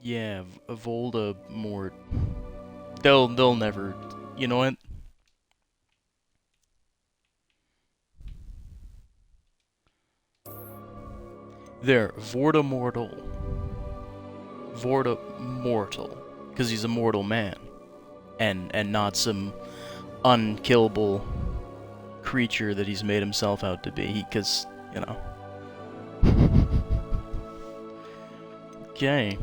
Yeah, Voldemort. They'll never. You know what? There, Vortamortal. Vortamortal, because he's a mortal man, and not some unkillable creature that he's made himself out to be. Because you know. Okay.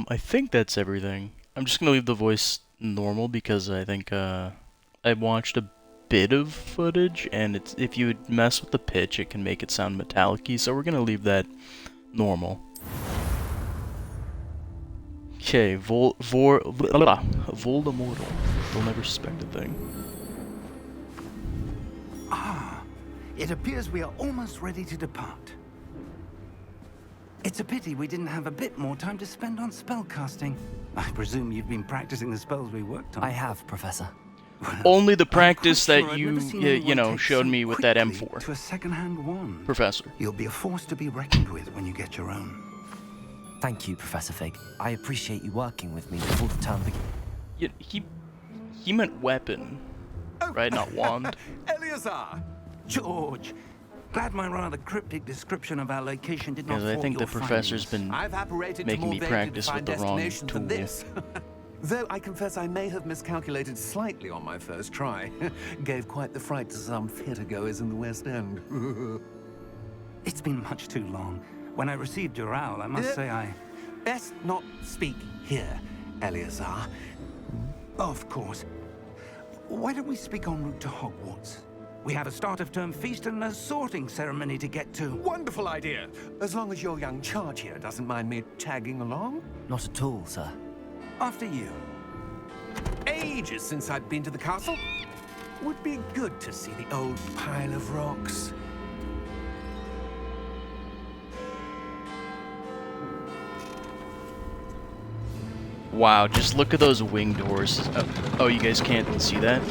I think that's everything. I'm just gonna leave the voice normal because I think I watched a bit of footage, and it's if you mess with the pitch, it can make it sound metallic-y. So we're gonna leave that normal. Okay, Voldemortal. They'll never suspect a thing. Ah, it appears we are almost ready to depart. It's a pity we didn't have a bit more time to spend on spellcasting. I presume you've been practicing the spells we worked on. I have, Professor. Well, Only the practice sure that I've you, never seen you anyone know, take showed so me with that quickly M4. to a second-hand wand. Professor. You'll be a force to be reckoned with when you get your own. Thank you, Professor Fig. I appreciate you working with me before the term begins. Yeah, he meant weapon, right? Not wand. Eleazar! George, glad my rather cryptic description of our location did not Because I thwart think the your professor's findings. been I've apparated making to more me vaguely practice with defined the wrong destinations tool. than this. Though I confess I may have miscalculated slightly on my first try. Gave quite the fright to some theatergoers in the West End. It's been much too long. When I received your owl, I must say I... Best not speak here, Eleazar. Of course. Why don't we speak en route to Hogwarts? We have a start-of-term feast and a sorting ceremony to get to. Wonderful idea. As long as your young charge here doesn't mind me tagging along. Not at all, sir. After you. Ages since I've been to the castle. Would be good to see the old pile of rocks. Wow, just look at those wing doors. Oh, you guys can't see that?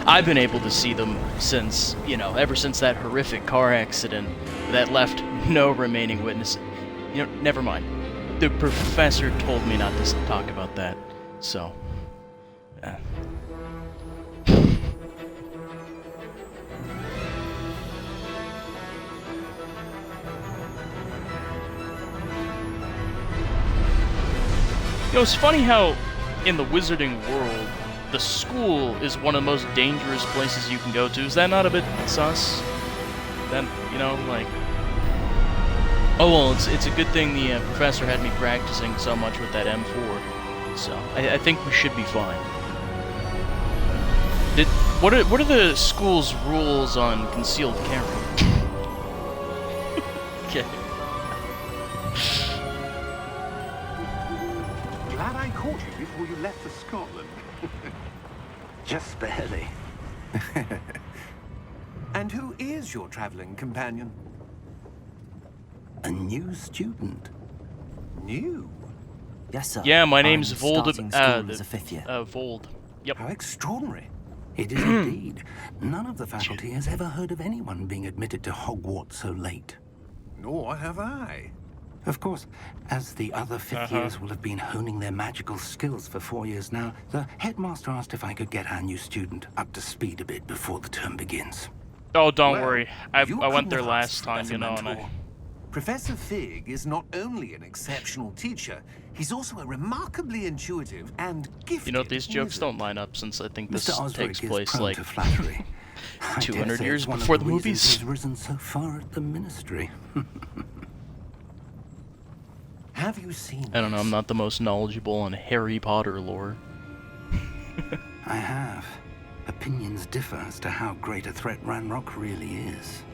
I've been able to see them since, you know, ever since that horrific car accident that left no remaining witnesses. You know, never mind. The professor told me not to talk about that, so... You know, it's funny how, in the wizarding world, the school is one of the most dangerous places you can go to. Is that not a bit sus? Then, you know, like... Oh, well, it's a good thing the professor had me practicing so much with that M4. So, I think we should be fine. What are the school's rules on concealed carry? Okay. Glad I caught you before you left for Scotland. Just barely. And who is your traveling companion? A new student. New? Yes, sir. Yeah, my name's I'm Vold. starting school as a fifth year. Vold. Yep. How extraordinary. It is indeed. None of the faculty has ever heard of anyone being admitted to Hogwarts so late. Nor have I. Of course, as the other fifth years will have been honing their magical skills for 4 years now, the headmaster asked if I could get our new student up to speed a bit before the term begins. Oh, don't Well, worry. I you went couldn't there ask last for time, better you know, and mentor. Professor Fig is not only an exceptional teacher, he's also a remarkably intuitive and gifted you know, these jokes wizard. don't line up since I think this Mr. Osric takes is place prone like to flattery. I 200 dare say years it's one of before the reasons movies. He's risen so far at the ministry. Have you seen I don't know, this? I'm not the most knowledgeable on Harry Potter lore. I have. Opinions differ as to how great a threat Ranrock really is.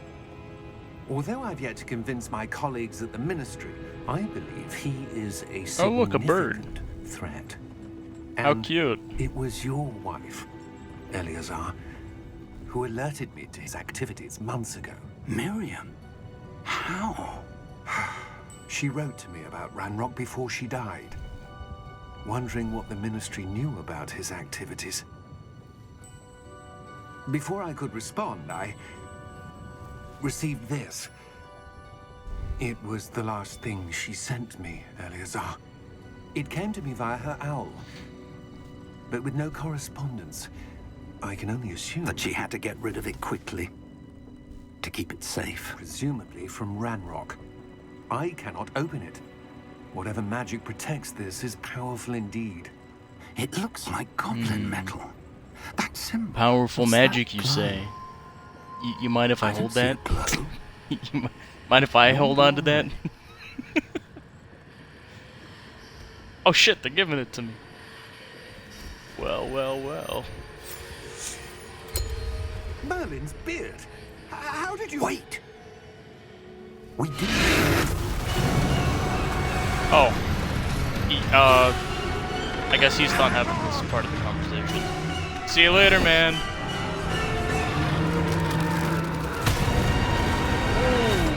Although I've yet to convince my colleagues at the Ministry, I believe he is a Oh, look, a bird. significant threat. How And cute. It was your wife, Eleazar, who alerted me to his activities months ago. Miriam? How? She wrote to me about Ranrock before she died, wondering what the Ministry knew about his activities. Before I could respond, I received this. It was the last thing she sent me, Eleazar. It came to me via her owl, but with no correspondence. I can only assume That she had to get rid of it quickly to keep it safe. presumably from Ranrock. I cannot open it. Whatever magic protects this is powerful indeed. It looks like goblin metal. That symbol. Powerful what's magic, that you glow? say? You mind if I don't hold see that? a glow. Mind if I hold on to that? Oh shit, they're giving it to me. Well, well, well. Merlin's beard. How did you... Wait! We did. Oh. I guess he's not having this part of the conversation. See you later, man.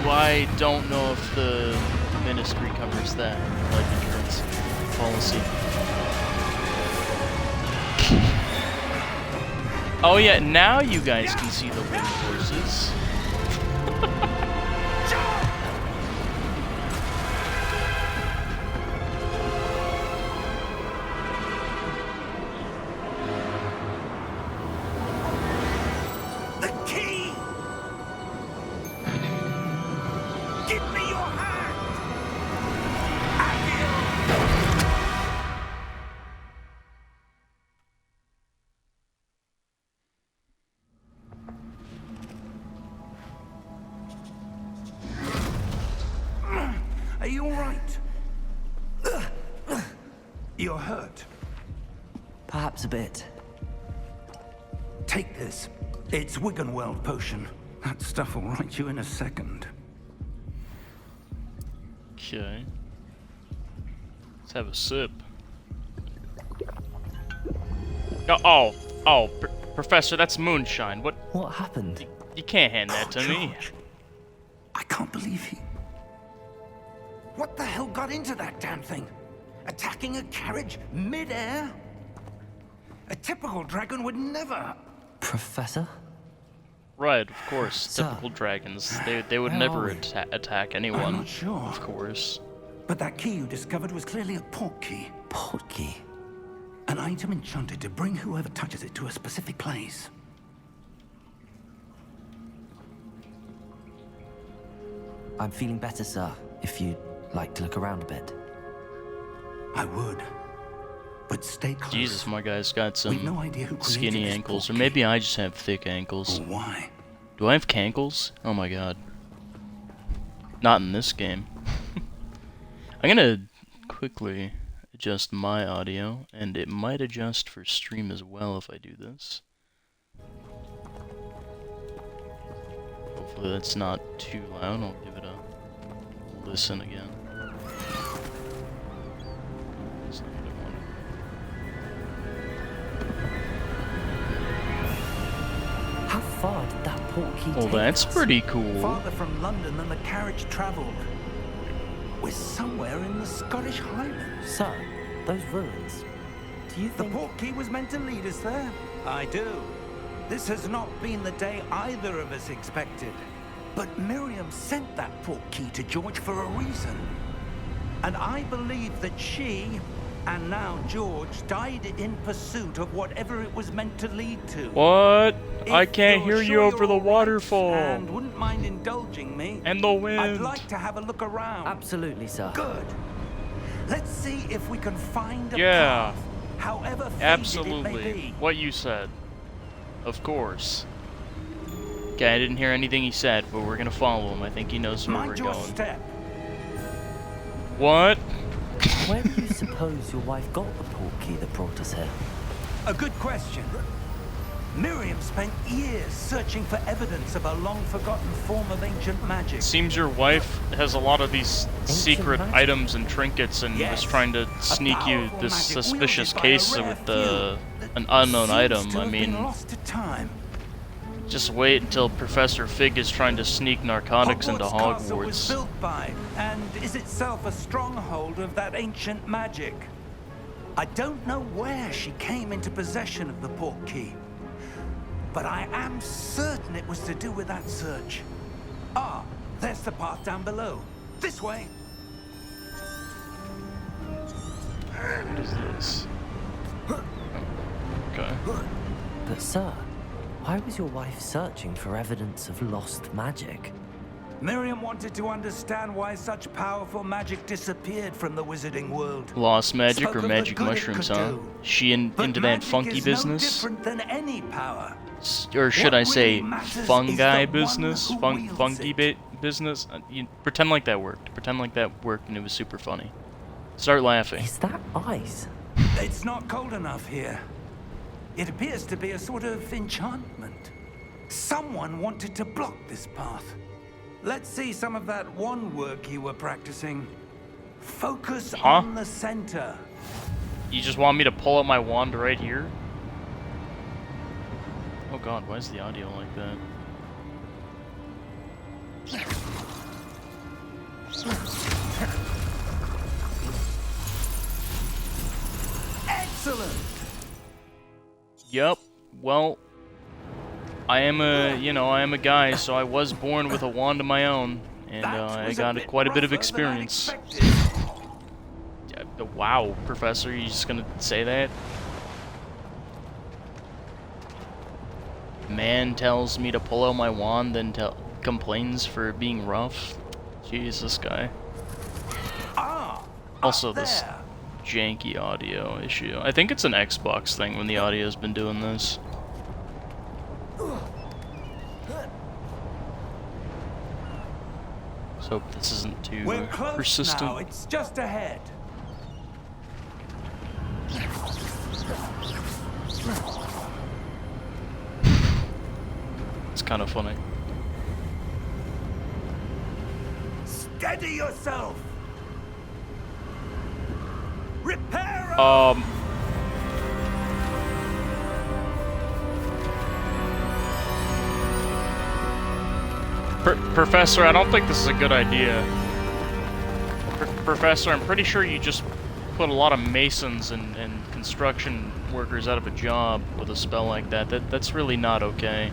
Ooh, I don't know if the ministry covers that life insurance policy. Oh yeah, now you guys can see the wind forces. The key! Give me your hand! Are you all right? You're hurt. Perhaps a bit. Take this. It's Wiggenweld potion. That stuff will right you in a second. Okay. Let's have a sip. Professor, that's moonshine. What happened? You can't hand that to me. George. I can't believe he... What the hell got into that damn thing? Attacking a carriage mid-air? A typical dragon would never... Professor? Right, of course. Sir. Typical dragons. They would Where never are we? attack anyone. I'm not sure. Of course. But that key you discovered was clearly a port key. Portkey. An item enchanted to bring whoever touches it to a specific place. I'm feeling better, sir, if you'd like to look around a bit. I would. But stay close. Jesus, my guy's got some We've no idea who created skinny this ankles. Or port maybe key. I just have thick ankles. Or why? Do I have cankles? Oh my god. Not in this game. I'm gonna quickly adjust my audio, and it might adjust for stream as well if I do this. Hopefully that's not too loud. I'll give it a listen again. That's not what I wanted. How far did that portkey Oh, take that's us? pretty cool. Farther from London than the carriage travelled. We're somewhere in the Scottish Highlands. Sir, those ruins. Do you The think... port key was meant to lead us there. I do. This has not been the day either of us expected. But Miriam sent that port key to George for a reason. And I believe that she, and now George, died in pursuit of whatever it was meant to lead to. What? I If can't you're hear you sure over you're the all right waterfall. And wouldn't mind indulging me, And the wind. I'd like to have a look around. Absolutely, sir. Good. Let's see if we can find a Yeah. path, however faded it may Absolutely. be. What you said. Of course. Okay, I didn't hear anything he said, but we're gonna follow him. I think he knows where we're Mind your going. step. What? Where do you suppose your wife got the portkey that brought us here? A good question. Miriam spent years searching for evidence of a long-forgotten form of ancient magic. Seems your wife has a lot of these secret magic? items and trinkets and Yes. was trying to sneak you powerful this magic suspicious wielded by a case rare with few that an unknown seems item. to I have been mean, lost to time. just wait until Professor Fig is trying to sneak narcotics into Castle was Hogwarts. built by, and is itself a stronghold of that ancient magic. I don't know where she came into possession of the port key, but I am certain it was to do with that search. Ah, there's the path down below. This way. What is this? Oh, okay. But sir, why was your wife searching for evidence of lost magic? Miriam wanted to understand why such powerful magic disappeared from the wizarding world. Lost magic Spoke or of the magic good it mushrooms, could huh? do. She But into that magic funky is business? No different than any power. Or should What I say really matters is fungi the one business? who wields Funky it. business? You pretend like that worked. Pretend like that worked and it was super funny. Start laughing. Is that ice? It's not cold enough here. It appears to be a sort of enchantment. Someone wanted to block this path. Let's see some of that wand work you were practicing. Focus on the center. You just want me to pull out my wand right here? Oh god, why is the audio like that? Excellent. Yup. Well, I am a guy, so I was born with a wand of my own, and I got quite a bit of experience. Wow, Professor, you just gonna say that? Man tells me to pull out my wand, then complains for being rough. Jeez, this guy. Also, this janky audio issue. I think it's an Xbox thing when the audio's been doing this. So hope this isn't too We're close persistent. now. It's just ahead. It's kind of funny. Steady yourself. Repair. Professor, I don't think this is a good idea. Professor, I'm pretty sure you just put a lot of masons and construction workers out of a job with a spell like that. That's really not okay.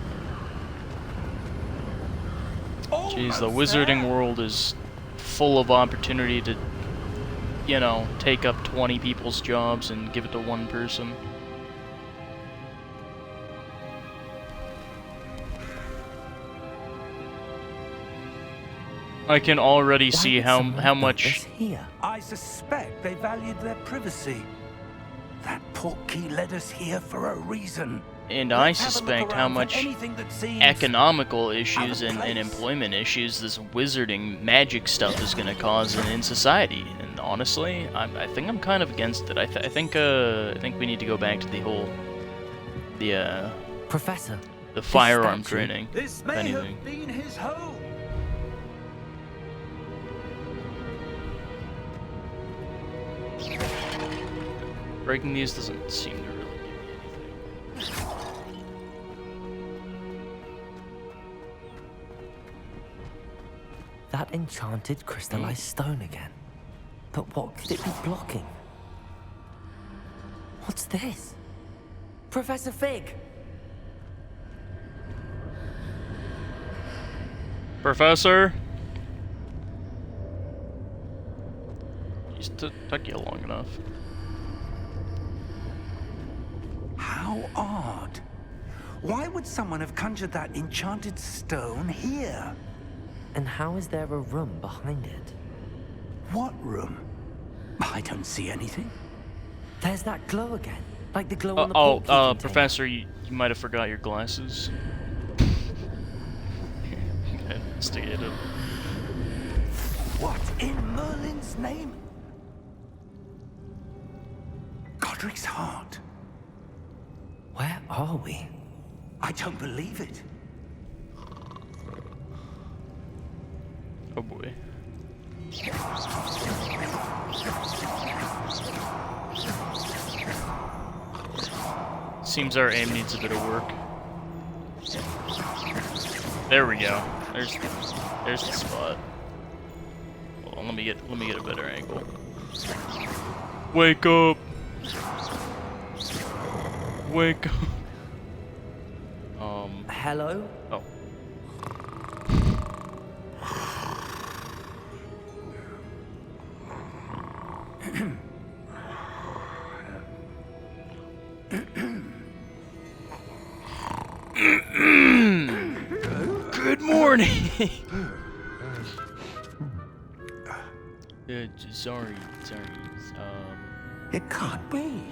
Jeez, the wizarding world is full of opportunity to, you know, take up 20 people's jobs and give it to one person. I can already see how much. I suspect they valued their privacy. That portkey led us here for a reason. And I suspect how much economical issues and employment issues this wizarding magic stuff is going to cause in society. And honestly, I think I'm kind of against it. I think we need to go back to the whole Professor, the firearm training. This may have been his home. Breaking these doesn't seem to really give me anything. That enchanted crystallized stone again. But what could it be blocking? What's this? Professor Fig! Professor? Just took you long enough. How odd. Why would someone have conjured that enchanted stone here? And how is there a room behind it? What room? I don't see anything. There's that glow again. Like the glow on the portkey container. Professor, you might have forgot your glasses. Investigated. What in Merlin's name? Godric's heart. Where are we? I don't believe it. Oh boy. Seems our aim needs a bit of work. There we go. There's the spot. Hold on, let me get a better angle. Wake up! Wake up! Hello? Oh. Good morning. Sorry. It can't be.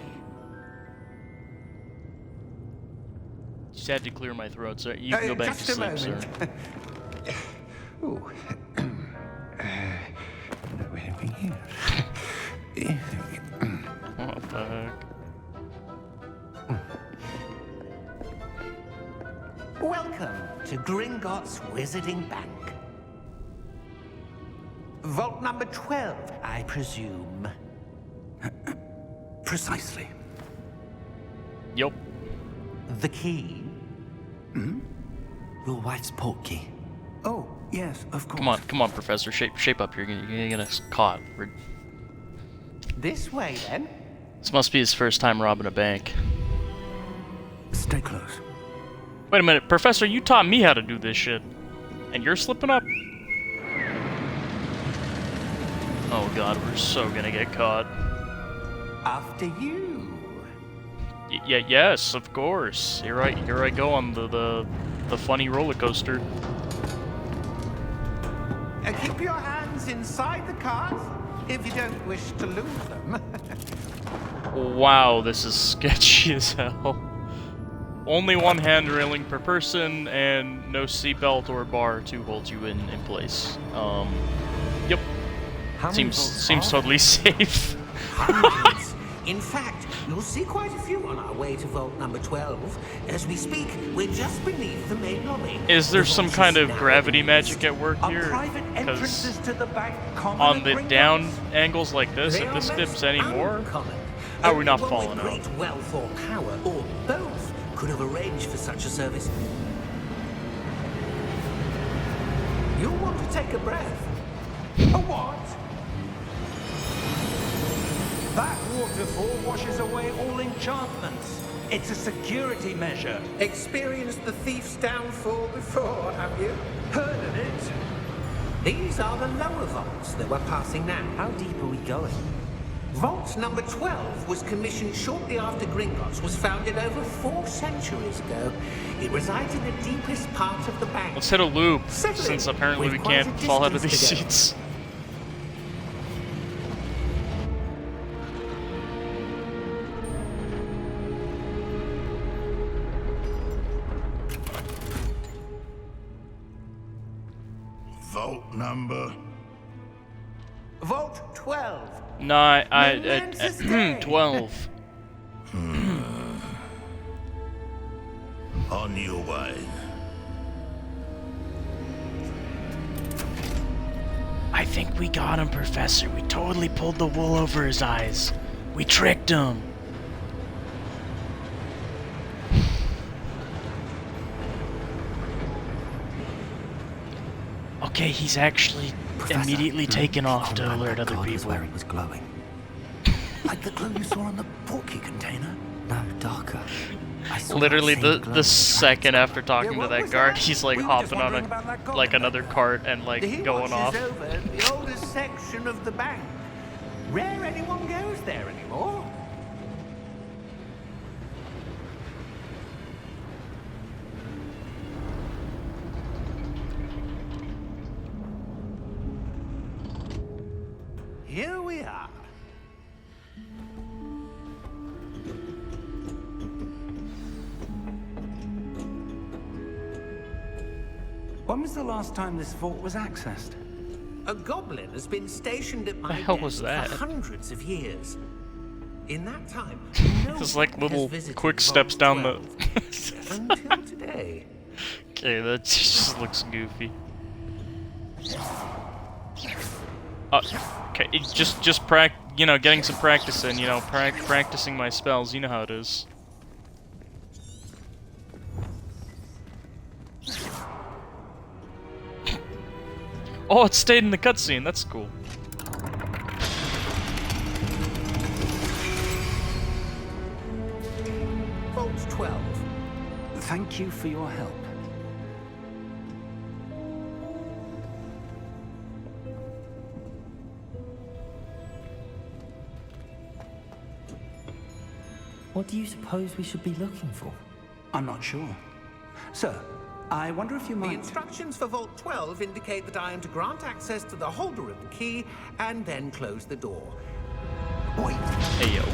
Just had to clear my throat, sir. You can go back to Just a sleep, sir. moment. Ooh. Anything here? Oh, fuck. Welcome to Gringotts Wizarding Bank. Vault number 12, I presume. Precisely. Yup. The key? Your wife's portkey. Oh, yes, of course. Come on, Professor. Shape up. You're gonna get us caught. This way, then. This must be his first time robbing a bank. Stay close. Wait a minute, Professor, you taught me how to do this shit. And you're slipping up? Oh god, we're so gonna get caught. After you. Yes, of course. Here I go on the funny roller coaster. Keep your hands inside the cart if you don't wish to lose them. Wow, this is sketchy as hell. Only one hand railing per person, and no seatbelt or bar to hold you in place. Yep. Seems totally safe. Hundreds. In fact, you'll see quite a few on our way to vault number 12. As we speak, we're just beneath the main lobby. Is there The some vault kind is of now gravity closed. magic at work Our here? private entrances to the bank common On at the Gringotts. down angles like this, They if are this most dips anymore, uncommon. how are we not Only one falling with out? great wealth or power, or both, could have arranged for such a service. You'll want to take a breath. A what? That waterfall washes away all enchantments. It's a security measure. Experienced the thief's downfall before, have you? Heard of it? These are the lower vaults that we're passing now. How deep are we going? Vault number 12 was commissioned shortly after Gringotts was founded over 4 centuries ago. It resides in the deepest part of the bank. Let's hit a loop, Settle since in. apparently we We've quite can't a fall out of these distance to seats. go. Vault number. Vault 12. Nah, Momentous day. 12. On your way. I think we got him, Professor. We totally pulled the wool over his eyes. We tricked him. Okay, he's actually Professor, immediately taken off to Conrad, alert that other card was people. where it was glowing. Like the glow you saw on the portkey container. No, darker. I saw that Literally, same the glow the second after talking to what that was guard, that? he's like We were just hopping on wondering about that gold. another cart and like He going watches off. over the oldest section of the bank. Rare anyone goes there anymore. Here we are. When was the last time this vault was accessed? A goblin has been stationed at my hell was desk that? for hundreds of years. In that time, no It's like one little has visited quick Vault steps down the. 12 until today. Okay, that just looks goofy. Okay, just getting some practice in, practicing my spells. You know how it is. Oh, it stayed in the cutscene. That's cool. Vault 12. Thank you for your help. What do you suppose we should be looking for? I'm not sure. Sir, I wonder if you The might... instructions for Vault 12 indicate that I am to grant access to the holder of the key and then close the door. Wait. Hey, yo.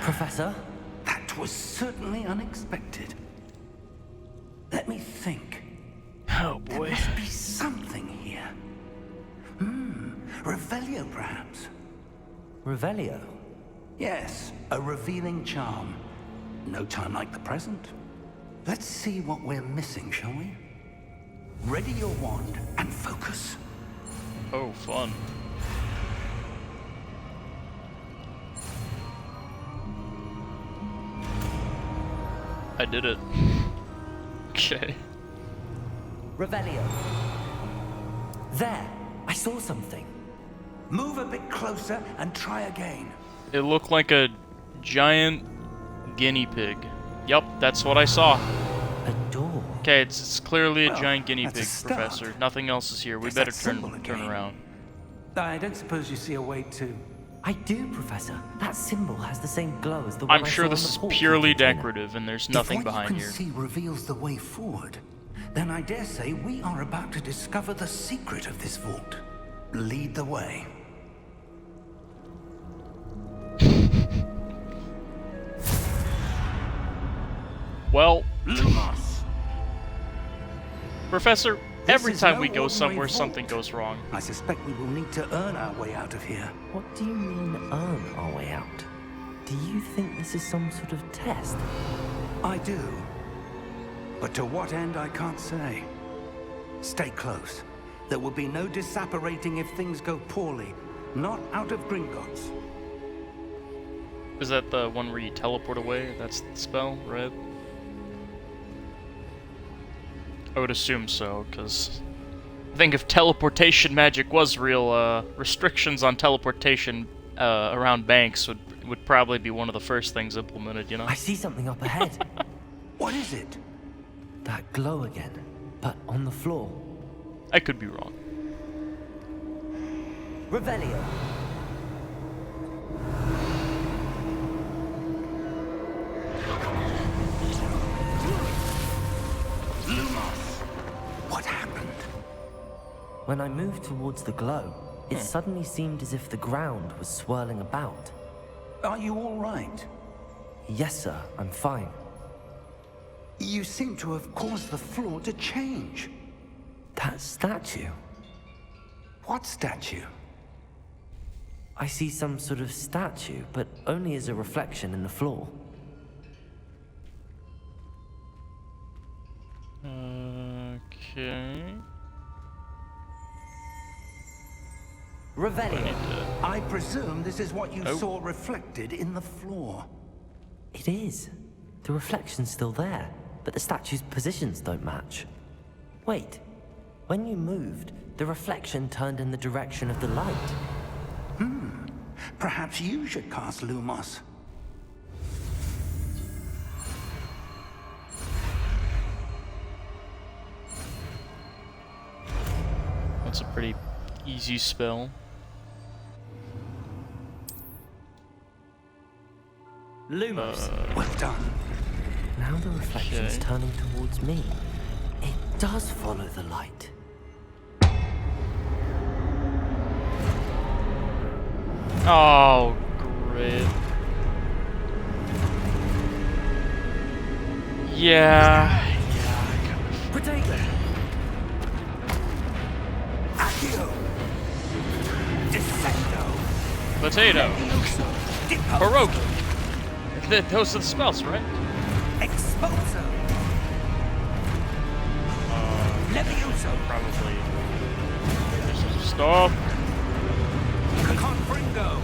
Professor? That was certainly unexpected. Let me think. Oh, There boy. must be something here. Revelio, perhaps? Revelio? Yes, a revealing charm. No time like the present. Let's see what we're missing, shall we? Ready your wand and focus. Oh, fun. I did it. Okay. Revelio. There! I saw something. Move a bit closer and try again. It looked like a giant guinea pig. Yup, that's what I saw. A door. Okay, it's clearly a Well, giant guinea that's a pig, start. Professor. Nothing else is here. We There's better that symbol turn again. around. I don't suppose you see a way to... I do, Professor. That symbol has the same glow as the one I'm I sure saw this on is the portkey purely container. decorative, and there's nothing if what behind you here. can see reveals the way forward, then I dare say we are about to discover the secret of this vault. Lead the way. Well, Lumos! Professor, This every is time no we go ordinary somewhere, vault. something goes wrong. I suspect we will need to earn our way out of here. What do you mean, earn our way out? Do you think this is some sort of test? I do. But to what end, I can't say. Stay close. There will be no disapparating if things go poorly. Not out of Gringotts. Is that the one where you teleport away? That's the spell, right? I would assume so, because I think if teleportation magic was real, restrictions on teleportation around banks would probably be one of the first things implemented, you know? I see something up ahead. What is it? That glow again, but on the floor. I could be wrong. Revelio. What happened? When I moved towards the glow, it suddenly seemed as if the ground was swirling about. Are you all right? Yes, sir, I'm fine. You seem to have caused the floor to change. That statue. What statue? I see some sort of statue, but only as a reflection in the floor. Okay. Revelio. I presume this is what you Oh. saw reflected in the floor. It is. The reflection's still there, but the statue's positions don't match. Wait. When you moved, the reflection turned in the direction of the light. Perhaps you should cast Lumos. That's a pretty easy spell. Lumos. Well done. Now the reflection's Okay. turning towards me. It does follow the light. Oh, great. Yeah. Potato! Accio! Descendo! Potato. Levioso! Deposo! Baroque. Those are the spells, right? Exposo! Levioso! Probably. Stop. Confringo!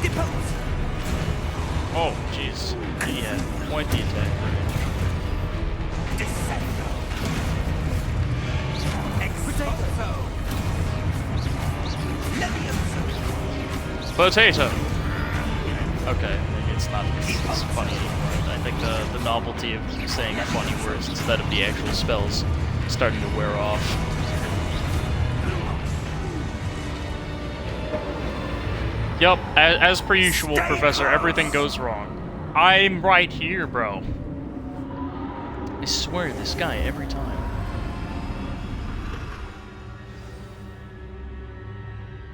Depose! Oh, jeez. Yeah, pointy attack. Descendo! Exposo! Levioso! Potato. Okay, maybe it's not as funny anymore. I think the novelty of saying funny words instead of the actual spells is starting to wear off. Yup, as per usual, Stay Professor, close. everything goes wrong. I'm right here, bro. I swear, this guy every time.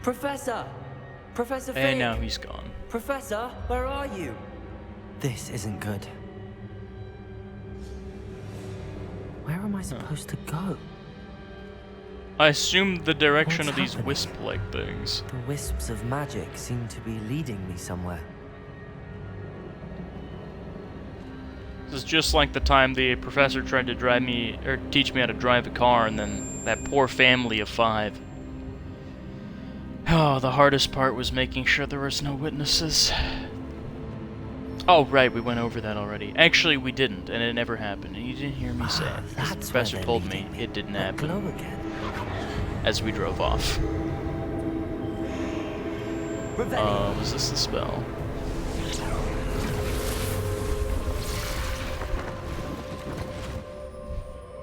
Professor! Professor Fig! And now he's gone. Professor, where are you? This isn't good. Where am I supposed to go? I assume the direction What's of these happening? wisp-like things. The wisps of magic seem to be leading me somewhere. This is just like the time the professor tried to drive me, or teach me how to drive a car, and then that poor family of 5. Oh, the hardest part was making sure there was no witnesses. Oh, right, we went over that already. Actually, we didn't, and it never happened, and you didn't hear me say it. 'Cause the That's where professor they're told me leading it didn't That happen glow again. as we drove off. Was this the spell?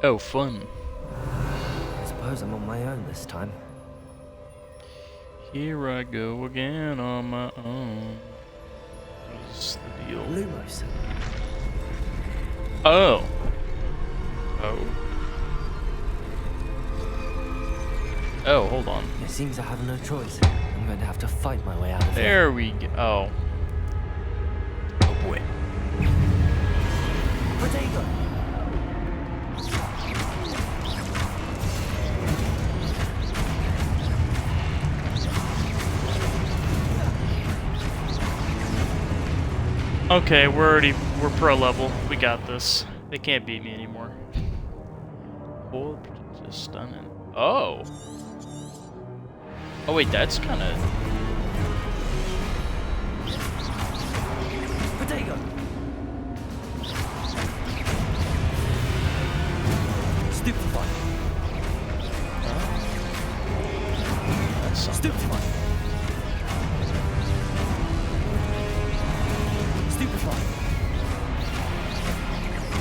Oh, fun. I suppose I'm on my own this time. Here I go again on my own. What's the deal? Lumos. Oh. Oh. Oh, hold on. It seems I have no choice. I'm going to have to fight my way out of here. There we go. Oh. Oh boy. Protego! Okay, we're pro level. We got this. They can't beat me anymore. Hold to stunning. Oh. Oh wait, that's kind of. Protego! Stupefy! That's something. Stupefy! Stupefy!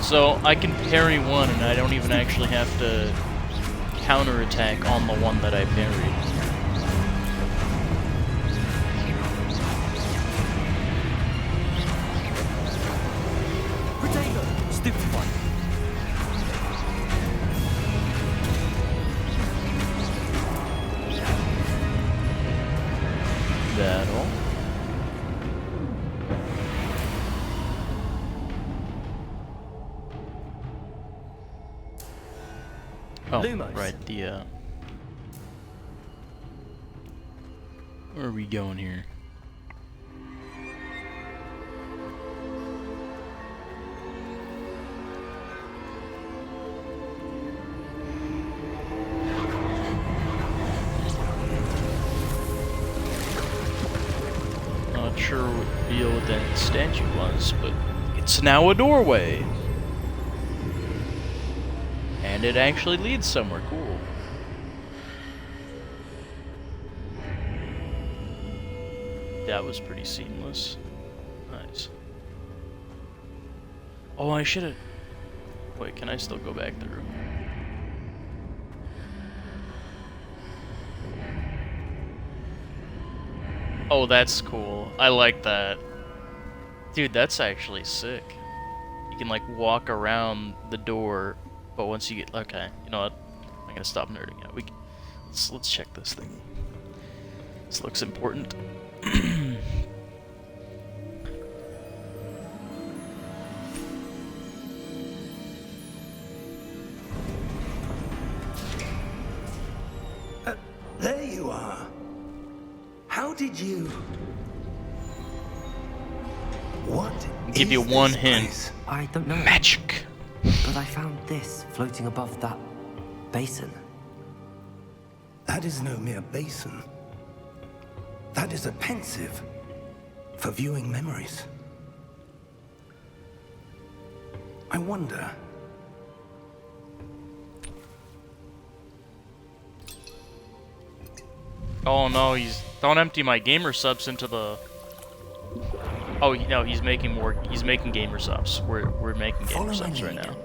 So I can parry one, and I don't even actually have to counterattack on the one that I parried. Protego! Stupefy! That all? Oh, Lumos. right, the, where are we going here? Not sure what the deal with that statue was, but it's now a doorway. And it actually leads somewhere cool. That was pretty seamless. Nice. Oh, I should've... Wait, can I still go back through? Oh, that's cool. I like that. Dude, that's actually sick. You can, like, walk around the door, but once you get... Okay, you know what? I'm gonna stop nerding out. Let's check this thing. This looks important. There you are. How did you... What Give is you one this hint. place? I don't know, Magic! but I found this floating above that basin. That is no mere basin. That is a pensive for viewing memories. I wonder... Oh no, don't empty my gamer subs into the... Oh no, he's making gamer subs. We're making Follow gamer my subs right lead. now.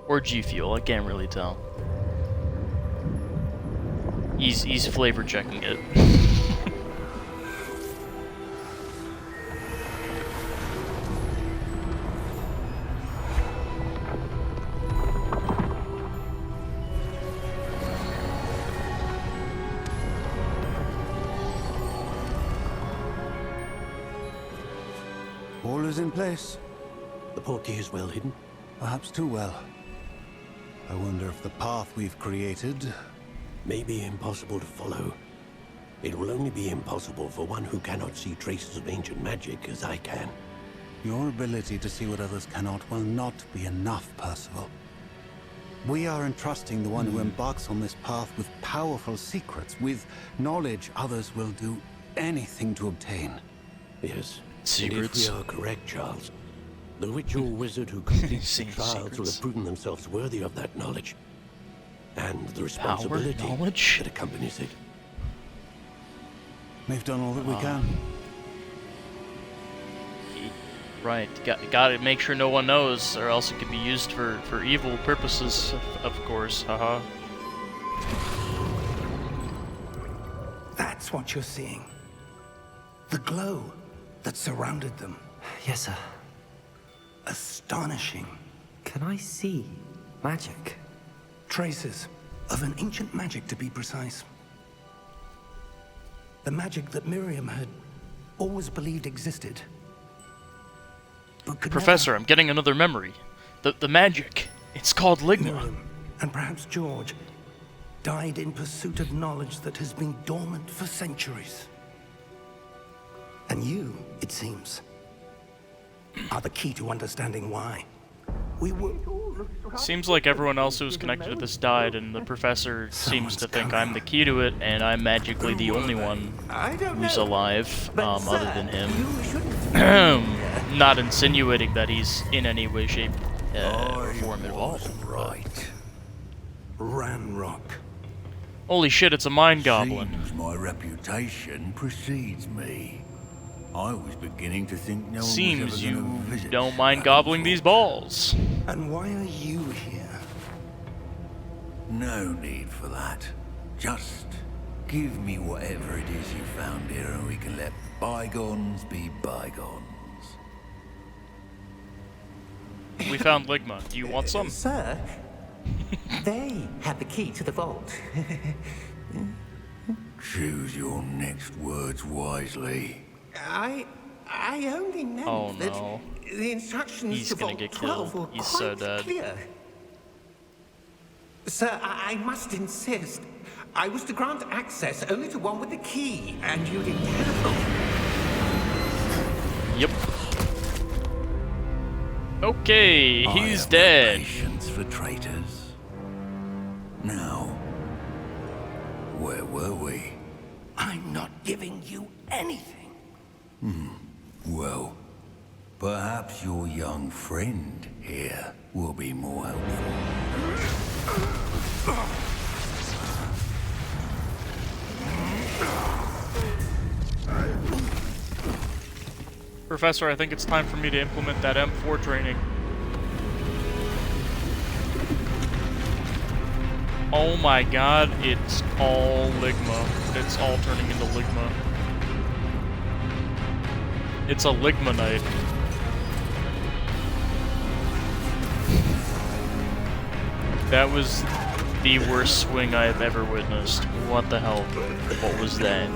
Or G Fuel, I can't really tell. He's flavor checking it. All is in place. The portkey is well hidden. Perhaps too well. I wonder if the path we've created... May be impossible to follow. It will only be impossible for one who cannot see traces of ancient magic as I can. Your ability to see what others cannot will not be enough, Percival. We are entrusting the one who embarks on this path with powerful secrets, with knowledge others will do anything to obtain. Yes. Secrets. And if we are correct, Charles, the ritual wizard who completes the trials will Secrets. have proven themselves worthy of that knowledge. And the responsibility knowledge? that accompanies it. We've done all that we can. Right, gotta make sure no one knows, or else it could be used for evil purposes, of course, haha. That's what you're seeing. The glow that surrounded them. Yes, sir. Astonishing. Can I see magic? Traces of an ancient magic, to be precise. The magic that Miriam had always believed existed. But could Professor, I'm getting another memory. The magic. It's called never... Ligma. Miriam, and perhaps George, died in pursuit of knowledge that has been dormant for centuries. And you, it seems, are the key to understanding why. We were... Seems like everyone else who was connected to this died, and the professor seems to think I'm the key to it, and I'm magically the only one I don't who's know. alive, But, other sir, than him. you shouldn't... Not insinuating that he's in any way, shape, or form involved. right. Ranrock. Holy shit, it's a mind goblin. Seems my reputation precedes me. I was beginning to think no one was Seems ever you gonna visit don't mind that gobbling these balls. And why are you here? No need for that. Just give me whatever it is you found here and we can let bygones be bygones. We found Ligma. Do you want some? Sir, they had the key to the vault. Choose your next words wisely. I only meant Oh, that no. the instructions He's to gonna Vault get 12 killed. were He's quite so dead. clear. Sir, I must insist. I was to grant access only to one with the key, and you didn't have Yep. Okay, I he's have no dead. patience for traitors. Now, where were we? I'm not giving you anything. Well, perhaps your young friend here will be more helpful. Professor, I think it's time for me to implement that M4 training. Oh my god, it's all Ligma. It's all turning into Ligma. It's a Ligma night. That was the worst swing I have ever witnessed. What the hell? What was that?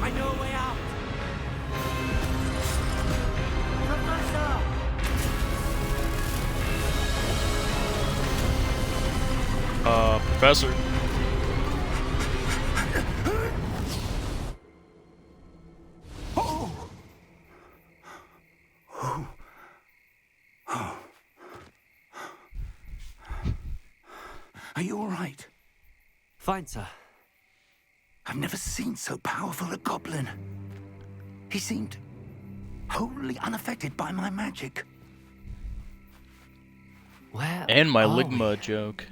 I know a way out! Professor. Are you all right? Fine, sir. I've never seen so powerful a goblin. He seemed wholly unaffected by my magic. Where And my are Ligma we? joke.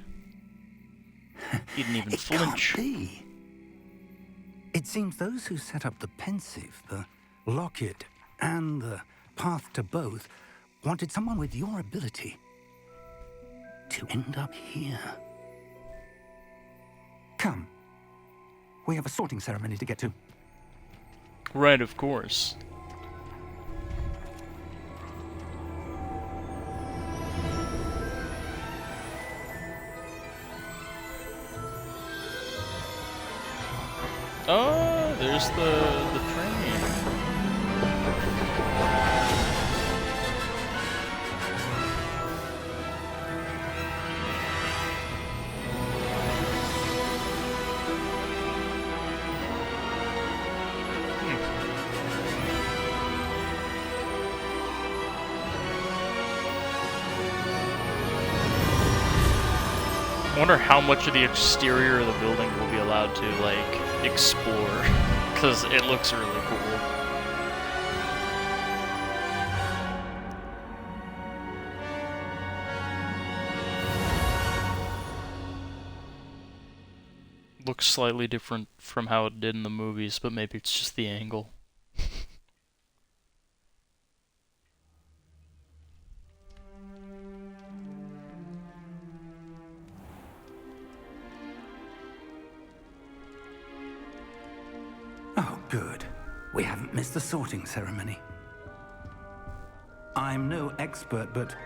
He didn't even It can't flinch. be. It seems those who set up the pensive, the locket, and the path to both wanted someone with your ability to end up here. Come. We have a sorting ceremony to get to. Right, of course. Oh, there's the train. I wonder how much of the exterior of the building we'll be allowed to, like, explore, because it looks really cool. Looks slightly different from how it did in the movies, but maybe it's just the angle. Oh, good. We haven't missed the sorting ceremony. I'm no expert, but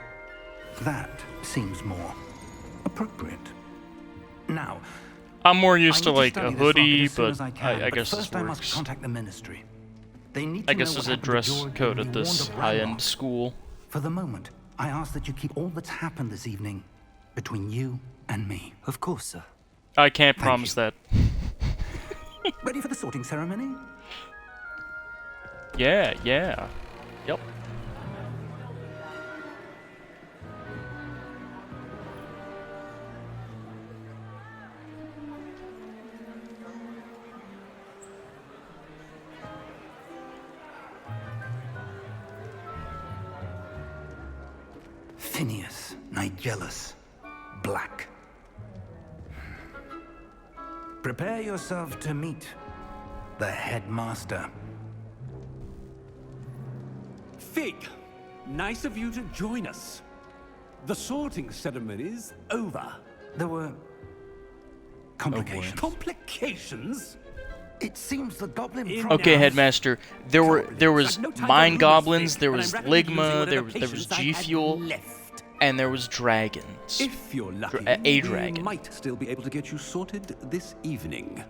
that seems more appropriate. Now, I'm more I used to need like study a this rocket hoodie, as soon but as I can, I guess first this I must works. contact the ministry. They need I to guess know there's what a happened to dress George code when at he this warned of high-end Ragnarok. school. For the moment, I ask that you keep all that's happened this evening between you and me. Of course, sir. I can't Thank promise you. that. Ready for the sorting ceremony? Yeah, yeah. Yep. Phineas, Nigellus, Black. Prepare yourself to meet the headmaster. Fig, nice of you to join us. The sorting ceremony's over. There were complications. Complications? It seems the goblin In- problem- Okay, headmaster. There was I've no time for mine rumors, goblins, Fig, there and was I'm rapidly losing ligma, there whatever was patience I G had Fuel, left. and there was dragons. If you're lucky, a we dragon. might still be able to get you sorted this evening.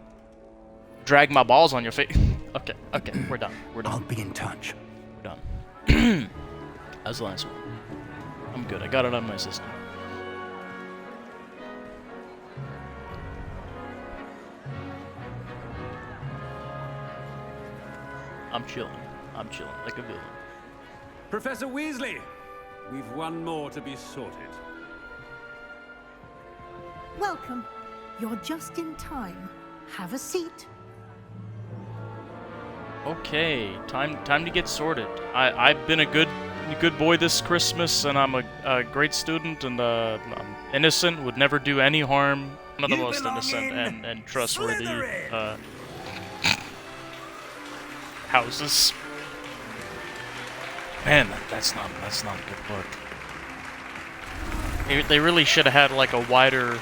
Drag my balls on your face. Okay, okay, we're done. We're I'll done. be in touch. We're done. That was the last one. I'm good. I got it on my system. I'm chilling. I'm chilling like a villain. Professor Weasley, we've one more to be sorted. Welcome. You're just in time. Have a seat. Okay, time to get sorted. I've been a good boy this Christmas, and I'm a great student, and I'm innocent, would never do any harm. One of the You most belong innocent in and trustworthy Slytherin. houses. Man, that's not a good look. They really should have had like a wider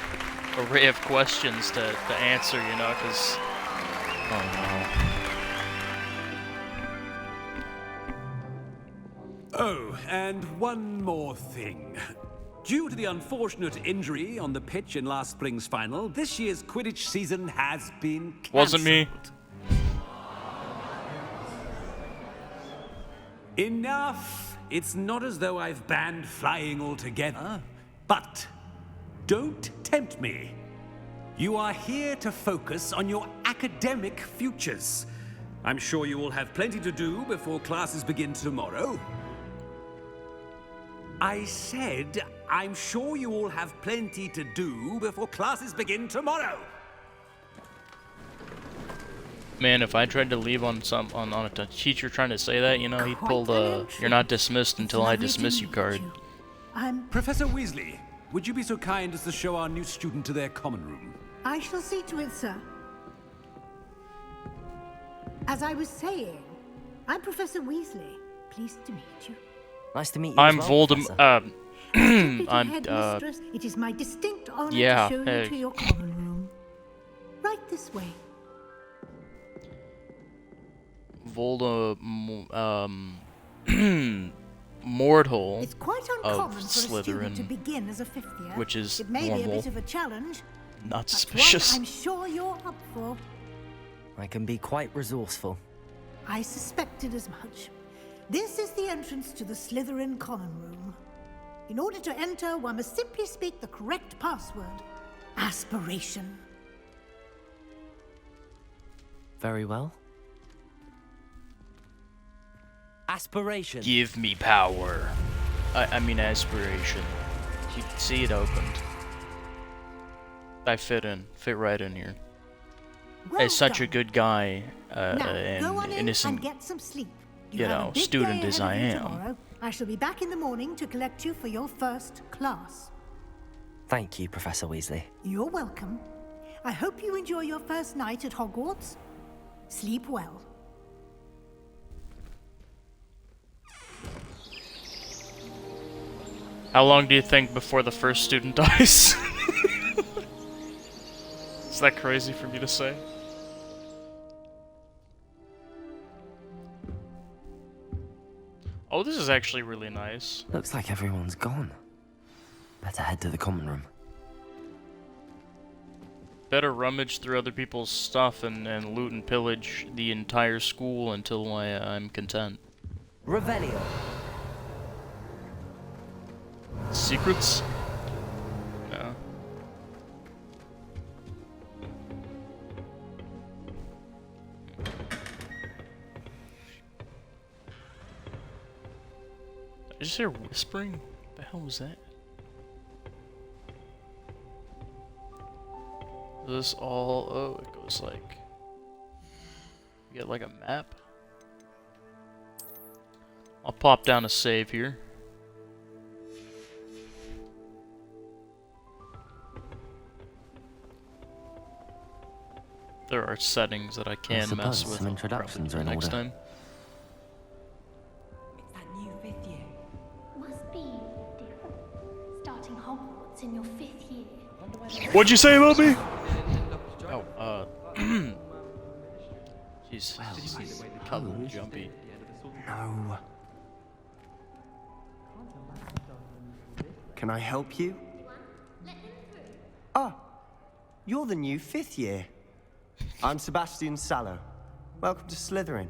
array of questions to answer, you know, because oh no. Oh, and one more thing. Due to the unfortunate injury on the pitch in last spring's final, this year's Quidditch season has been cancelled. Wasn't me. Enough! It's not as though I've banned flying altogether. But don't tempt me. You are here to focus on your academic futures. I'm sure you will have plenty to do before classes begin tomorrow. I said, I'm sure you all have plenty to do before classes begin tomorrow. Man, if I tried to leave on a teacher trying to say that, you know, he'd pull the "you're not dismissed until I dismiss you" card. Professor Weasley, would you be so kind as to show our new student to their common room? I shall see to it, sir. As I was saying, I'm Professor Weasley. Pleased to meet you. Nice to meet you. I'm as well, Voldemort. Professor. Deputy I'm Headmistress, it is my distinct honor yeah, to show you to your common room. Right this way. Mortal It's quite of uncommon for a student to Slytherin, begin as a fifth year. which is It may be a normal. bit of a challenge, Not but one suspicious. I'm sure you're up for. I can be quite resourceful. I suspected as much. This is the entrance to the Slytherin common room. In order to enter, one must simply speak the correct password. Aspiration. Very well. Aspiration. Give me power. I mean aspiration. You can see it opened. I fit right in here. Well As such a done. good guy Now, go and on in innocent, and get some sleep. you have a know, big student day as ahead I of you am. tomorrow. I shall be back in the morning to collect you for your first class. Thank you, Professor Weasley. You're welcome. I hope you enjoy your first night at Hogwarts. Sleep well. How long do you think before the first student dies? Is that crazy for me to say? Oh, this is actually really nice. Looks like everyone's gone. Better head to the common room. Better rummage through other people's stuff and loot and pillage the entire school until I'm content. Revelio. Secrets? No. Did I just hear whispering? What the hell was that? This all... Oh, it goes like... You get like a map? I'll pop down a save here. There are settings that I can mess suppose with. some I'll introductions probably do are in next order. time. It's that new 5th year. Must be different. Starting Hogwarts in your 5th year. What'd you say about me? Oh, jeez. Did you see the way the color jumpy? No. Can I help you? Ah, you're the new 5th year. I'm Sebastian Sallow. Welcome to Slytherin.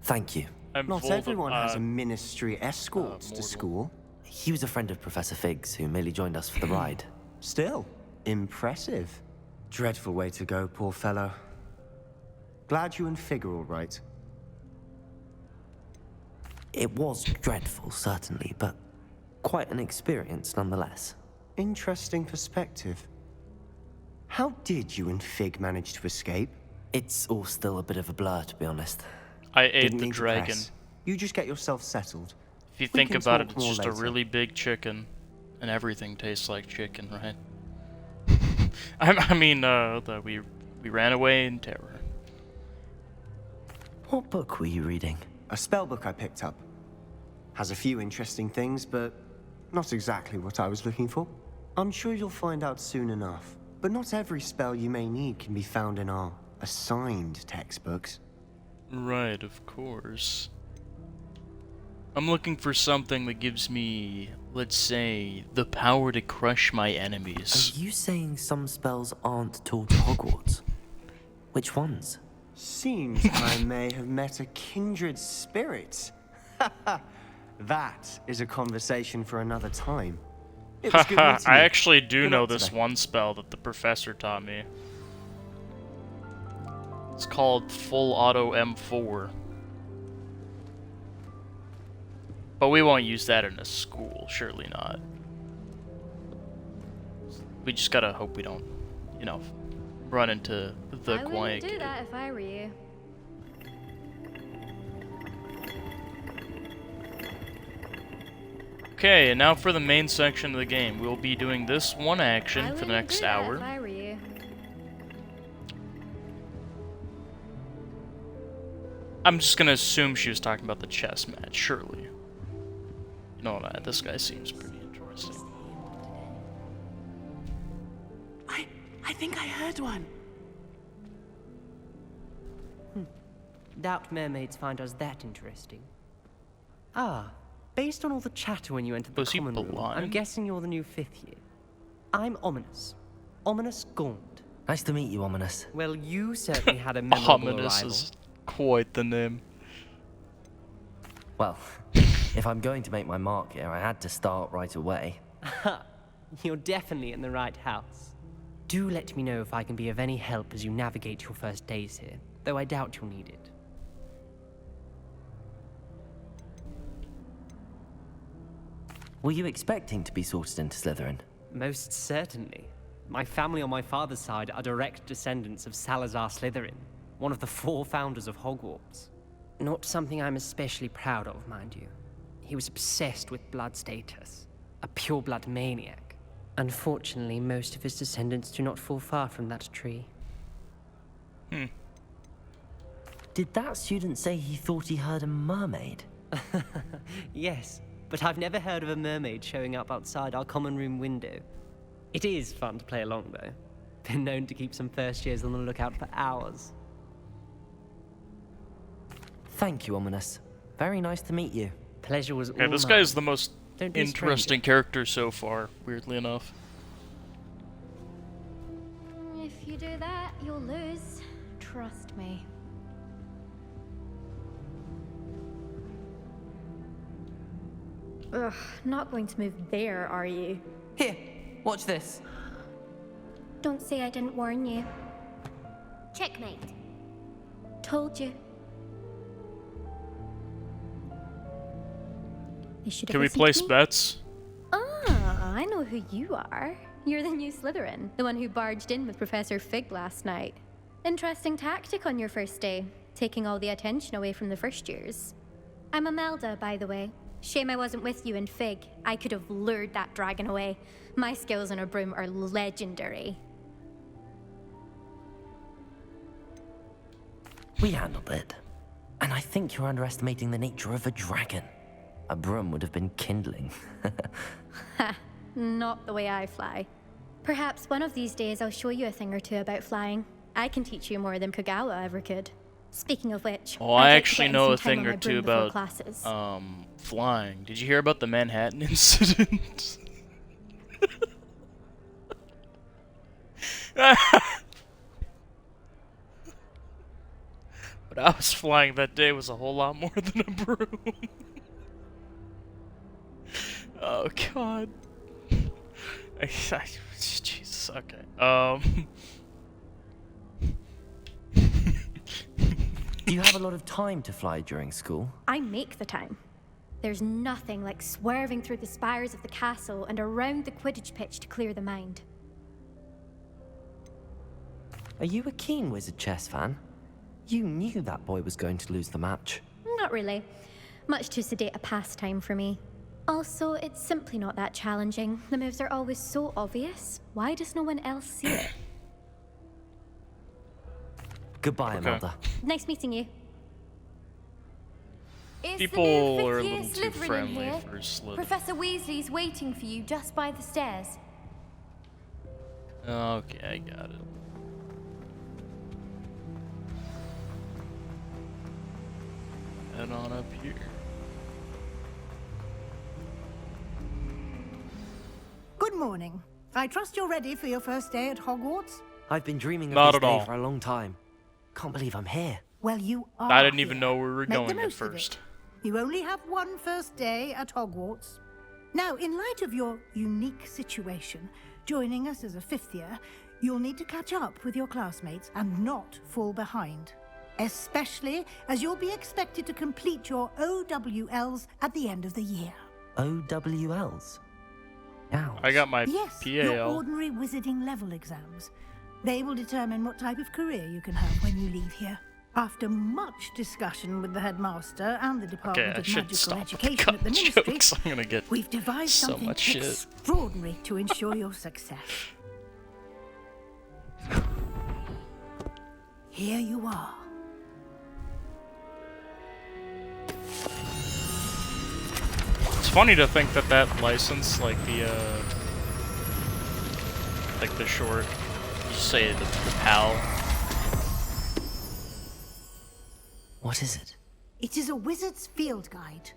Thank you. Not everyone has a ministry escort to school. He was a friend of Professor Figgs, who merely joined us for the ride. Still, impressive. Dreadful way to go, poor fellow. Glad you and Fig are all right. It was dreadful, certainly, but quite an experience nonetheless. Interesting perspective. How did you and Fig manage to escape? It's all still a bit of a blur, to be honest. I ate Didn't the mean to dragon. press. You just get yourself settled. If you We think can about it, talk it's more just a later. really big chicken. And everything tastes like chicken, right? I mean, we ran away in terror. What book were you reading? A spell book I picked up. Has a few interesting things, but not exactly what I was looking for. I'm sure you'll find out soon enough. But not every spell you may need can be found in our assigned textbooks. Right, of course. I'm looking for something that gives me, let's say, the power to crush my enemies. Are you saying some spells aren't taught at Hogwarts? Which ones? Seems I may have met a kindred spirit. That is a conversation for another time. It was good Haha, meeting I you. actually do Good know luck this today. one spell that the professor taught me. It's called Full Auto M4. But we won't use that in a school, surely not. We just gotta hope we don't, you know, run into the I quiet wouldn't do kid. that if I were you. Okay, and now for the main section of the game. We'll be doing this one I action for the wouldn't next do that hour. if I were you. I'm just gonna assume she was talking about the chess match, surely. You know what, this guy seems pretty interesting. I think I heard one. Doubt mermaids find us that interesting. Ah, based on all the chatter when you entered the Was he common room, I'm blind? guessing you're the new 5th year. I'm Ominous. Ominous Gaunt, Nice to meet you, Ominous. Well, you certainly had a memorable Ominous arrival. is quite the name. Well, if I'm going to make my mark here, I had to start right away. You're definitely in the right house. Do let me know if I can be of any help as you navigate your first days here, though I doubt you'll need it. Were you expecting to be sorted into Slytherin? Most certainly. My family on my father's side are direct descendants of Salazar Slytherin, one of the 4 founders of Hogwarts. Not something I'm especially proud of, mind you. He was obsessed with blood status, a pure-blood maniac. Unfortunately, most of his descendants do not fall far from that tree. Did that student say he thought he heard a mermaid? Yes, but I've never heard of a mermaid showing up outside our common room window. It is fun to play along, though. Been known to keep some first years on the lookout for hours. Thank you, Ominous. Very nice to meet you. Pleasure was Okay, all this mine. guy is the most Don't be a interesting character so far, weirdly enough. If you do that, you'll lose. Trust me. Ugh, not going to move there, are you? Here, watch this. Don't say I didn't warn you. Checkmate. Told you. They should have Can we listened place to me. bets? Ah, I know who you are. You're the new Slytherin, the one who barged in with Professor Fig last night. Interesting tactic on your first day, taking all the attention away from the first years. I'm Imelda, by the way. Shame I wasn't with you in Fig. I could have lured that dragon away. My skills on a broom are legendary. We handled it. And I think you're underestimating the nature of a dragon. A broom would have been kindling. Ha, not the way I fly. Perhaps one of these days I'll show you a thing or two about flying. I can teach you more than Kagawa ever could. Speaking of which, Oh, I I'd like to actually get in know some a time thing on or my two broom before about classes. flying. Did you hear about the Manhattan incident? What I was flying that day was a whole lot more than a broom. Oh god. Jesus. Okay. Do you have a lot of time to fly during school? I make the time. There's nothing like swerving through the spires of the castle and around the Quidditch pitch to clear the mind. Are you a keen Wizard chess fan? You knew that boy was going to lose the match. Not really. Much too sedate a pastime for me. Also, it's simply not that challenging. The moves are always so obvious. Why does no one else see it? Goodbye, Imelda. Nice meeting you. People are a little too friendly for Slytherin. Professor Weasley's waiting for you just by the stairs. Okay, I got it. Head on up here. Good morning. I trust you're ready for your first day at Hogwarts? I've been dreaming of Not this at day all. for a long time. Can't believe I'm here. Well, you are. I didn't even here. know where we were Make the going at most of it. first. You only have one first day at Hogwarts. Now, in light of your unique situation, joining us as a 5th year, you'll need to catch up with your classmates and not fall behind. Especially as you'll be expected to complete your OWLs at the end of the year. OWLs? Ow. I got my Yes, your PAL. ordinary wizarding level exams. They will determine what type of career you can have when you leave here. After much discussion with the headmaster and the Department I of should Magical stop Education at the cutting Ministry, jokes. I'm gonna get we've devised so something much shit. extraordinary to ensure your success. Here you are. It's funny to think that that license, like the short, you say the PAL. What is it? It is a wizard's field guide.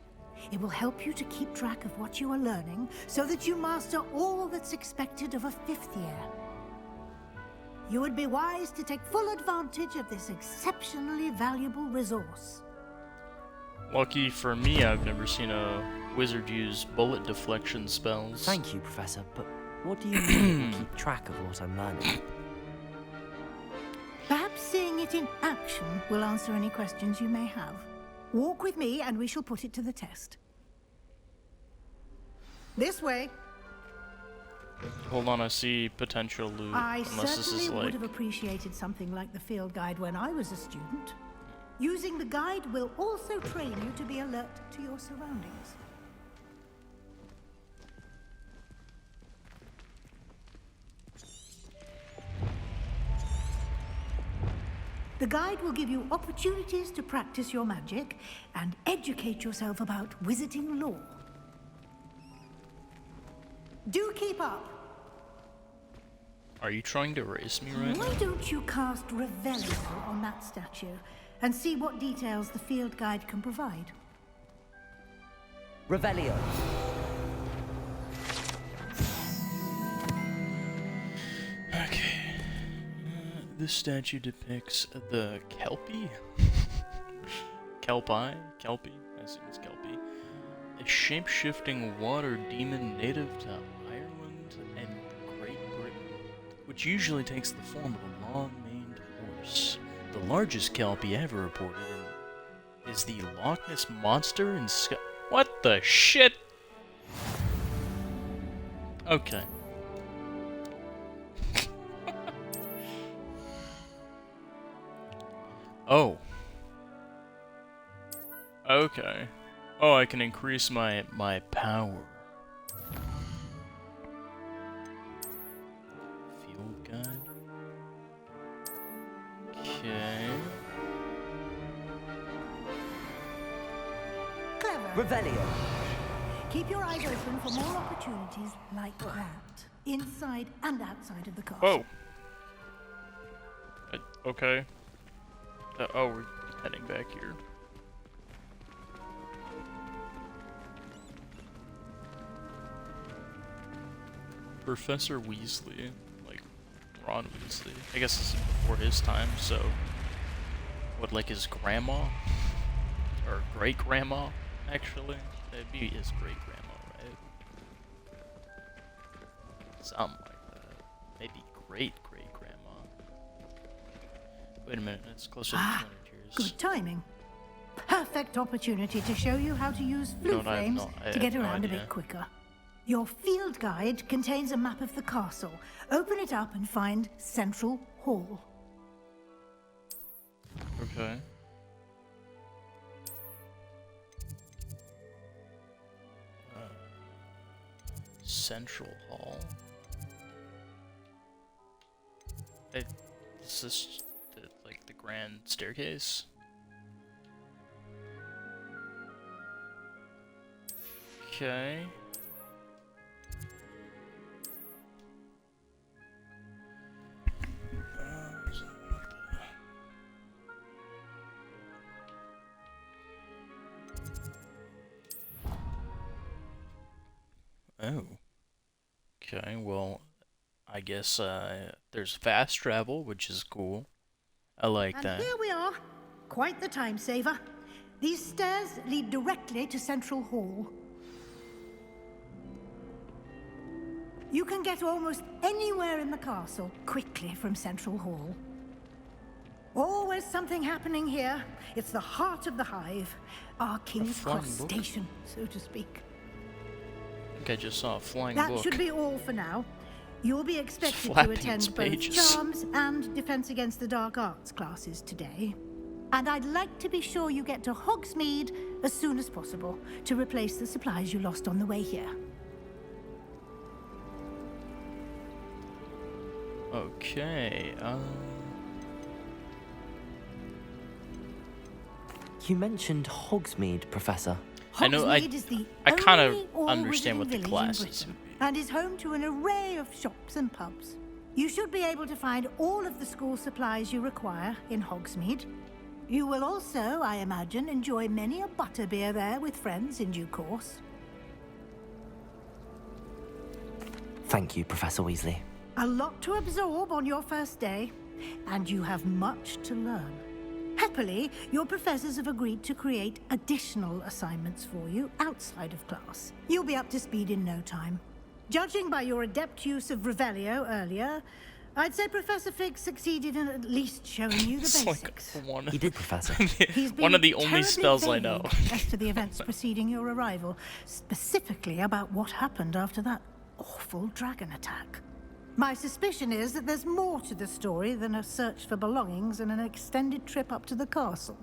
It will help you to keep track of what you are learning so that you master all that's expected of a 5th year. You would be wise to take full advantage of this exceptionally valuable resource. Lucky for me, I've never seen a wizard use bullet deflection spells. Thank you, Professor, but what do you mean to keep track of what I'm learning? Perhaps seeing it in action will answer any questions you may have. Walk with me and we shall put it to the test. This way. Hold on, I see potential loot. I Unless this certainly is would like... have appreciated something like the field guide when I was a student. Using the guide will also train you to be alert to your surroundings. The guide will give you opportunities to practice your magic and educate yourself about wizarding lore. Do keep up. Are you trying to erase me right now? Why don't you cast Revelio on that statue and see what details the field guide can provide? Revelio. Okay. This statue depicts the Kelpie? Kelpie? I assume it's Kelpie. A shape-shifting water demon native to Ireland and Great Britain, which usually takes the form of a long-maned horse. The largest Kelpie ever reported is the Loch Ness Monster in What the shit? Okay. Oh. Okay. Oh, I can increase my power. Field guide. Okay. Clever. Revelio. Keep your eyes open for more opportunities like that, inside and outside of the castle. Whoa. Okay. Oh, we're heading back here. Professor Weasley, like Ron Weasley. I guess this is before his time, so what, like his grandma? Or great-grandma, actually? It'd be his great-grandma, right? Something like that. Maybe great-great-grandma. Wait a minute, it's closer to 200 years. Good timing. Perfect opportunity to show you how to use flue flames to get around a bit quicker. Your field guide contains a map of the castle. Open it up and find Central Hall. Okay. Central Hall. Is this like the grand staircase? Okay. Oh. Okay, well, I guess there's fast travel, which is cool. I like that. And here we are. Quite the time saver. These stairs lead directly to Central Hall. You can get almost anywhere in the castle quickly from Central Hall. Always something happening here. It's the heart of the hive. Our King's Cross station, so to speak. I think I just saw a flying book. That should be all for now. You'll be expected to attend both Charms and Defense Against the Dark Arts classes today. And I'd like to be sure you get to Hogsmeade as soon as possible to replace the supplies you lost on the way here. Okay, You mentioned Hogsmeade, Professor. Hogsmeade is the I kind of only understand what the wizarding classes village in Britain, and is home to an array of shops and pubs. You should be able to find all of the school supplies you require in Hogsmeade. You will also, I imagine, enjoy many a butterbeer there with friends in due course. Thank you, Professor Weasley. A lot to absorb on your first day, and you have much to learn. Happily, your professors have agreed to create additional assignments for you outside of class. You'll be up to speed in no time. Judging by your adept use of Revelio earlier, I'd say Professor Fig succeeded in at least showing you the basics. He did, Professor. He's been One of the only terribly spells I know. vague as to the events preceding your arrival, specifically about what happened after that awful dragon attack. My suspicion is that there's more to the story than a search for belongings and an extended trip up to the castle.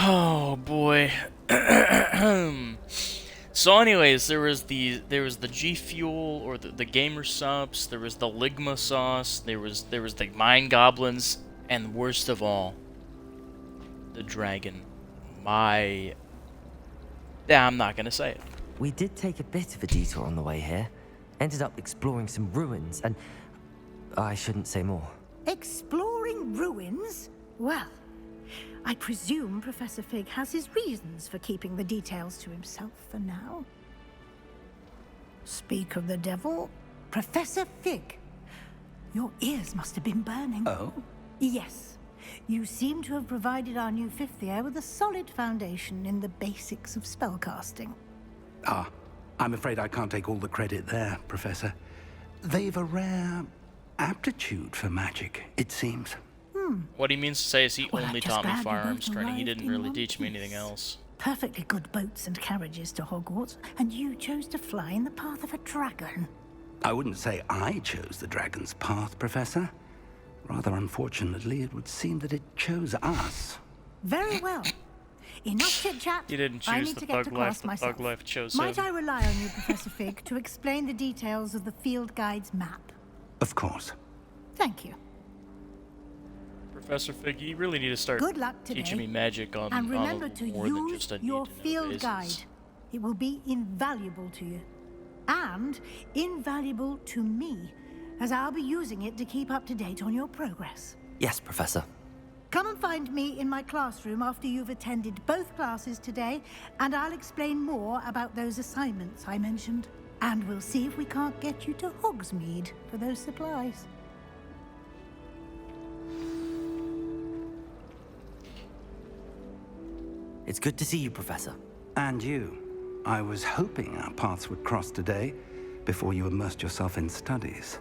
Oh boy. So anyways, there was the G Fuel, or the gamer subs, there was the Ligma sauce, there was the Mind Goblins, and worst of all, the dragon. I'm not gonna say it. We did take a bit of a detour on the way here. Ended up exploring some ruins, and I shouldn't say more. Exploring ruins? Well, I presume Professor Fig has his reasons for keeping the details to himself for now. Speak of the devil, Professor Fig. Your ears must have been burning. Oh? Yes. You seem to have provided our new fifth year with a solid foundation in the basics of spellcasting. Ah, I'm afraid I can't take all the credit there, Professor. They've a rare aptitude for magic, it seems. What he means to say is he Well, only I'm just taught me glad we firearms both training. He arrived didn't in really one teach me piece. anything else. Perfectly good boats and carriages to Hogwarts, and you chose to fly in the path of a dragon. I wouldn't say I chose the dragon's path, Professor. Rather unfortunately, it would seem that it chose us. Very well. Enough chit-chat. He didn't I choose need the to get thug to life, class the myself. thug life chose Might him. I rely on you, Professor Fig, to explain the details of the field guide's map? Of course. Thank you. Professor Fig, you really need to start Good luck today. teaching me magic on And remember a to more than use just a your need-to-know field basis. guide. It will be invaluable to you. And invaluable to me, as I'll be using it to keep up to date on your progress. Yes, Professor. Come and find me in my classroom after you've attended both classes today, and I'll explain more about those assignments I mentioned. And we'll see if we can't get you to Hogsmeade for those supplies. It's good to see you, Professor. And you. I was hoping our paths would cross today, before you immersed yourself in studies.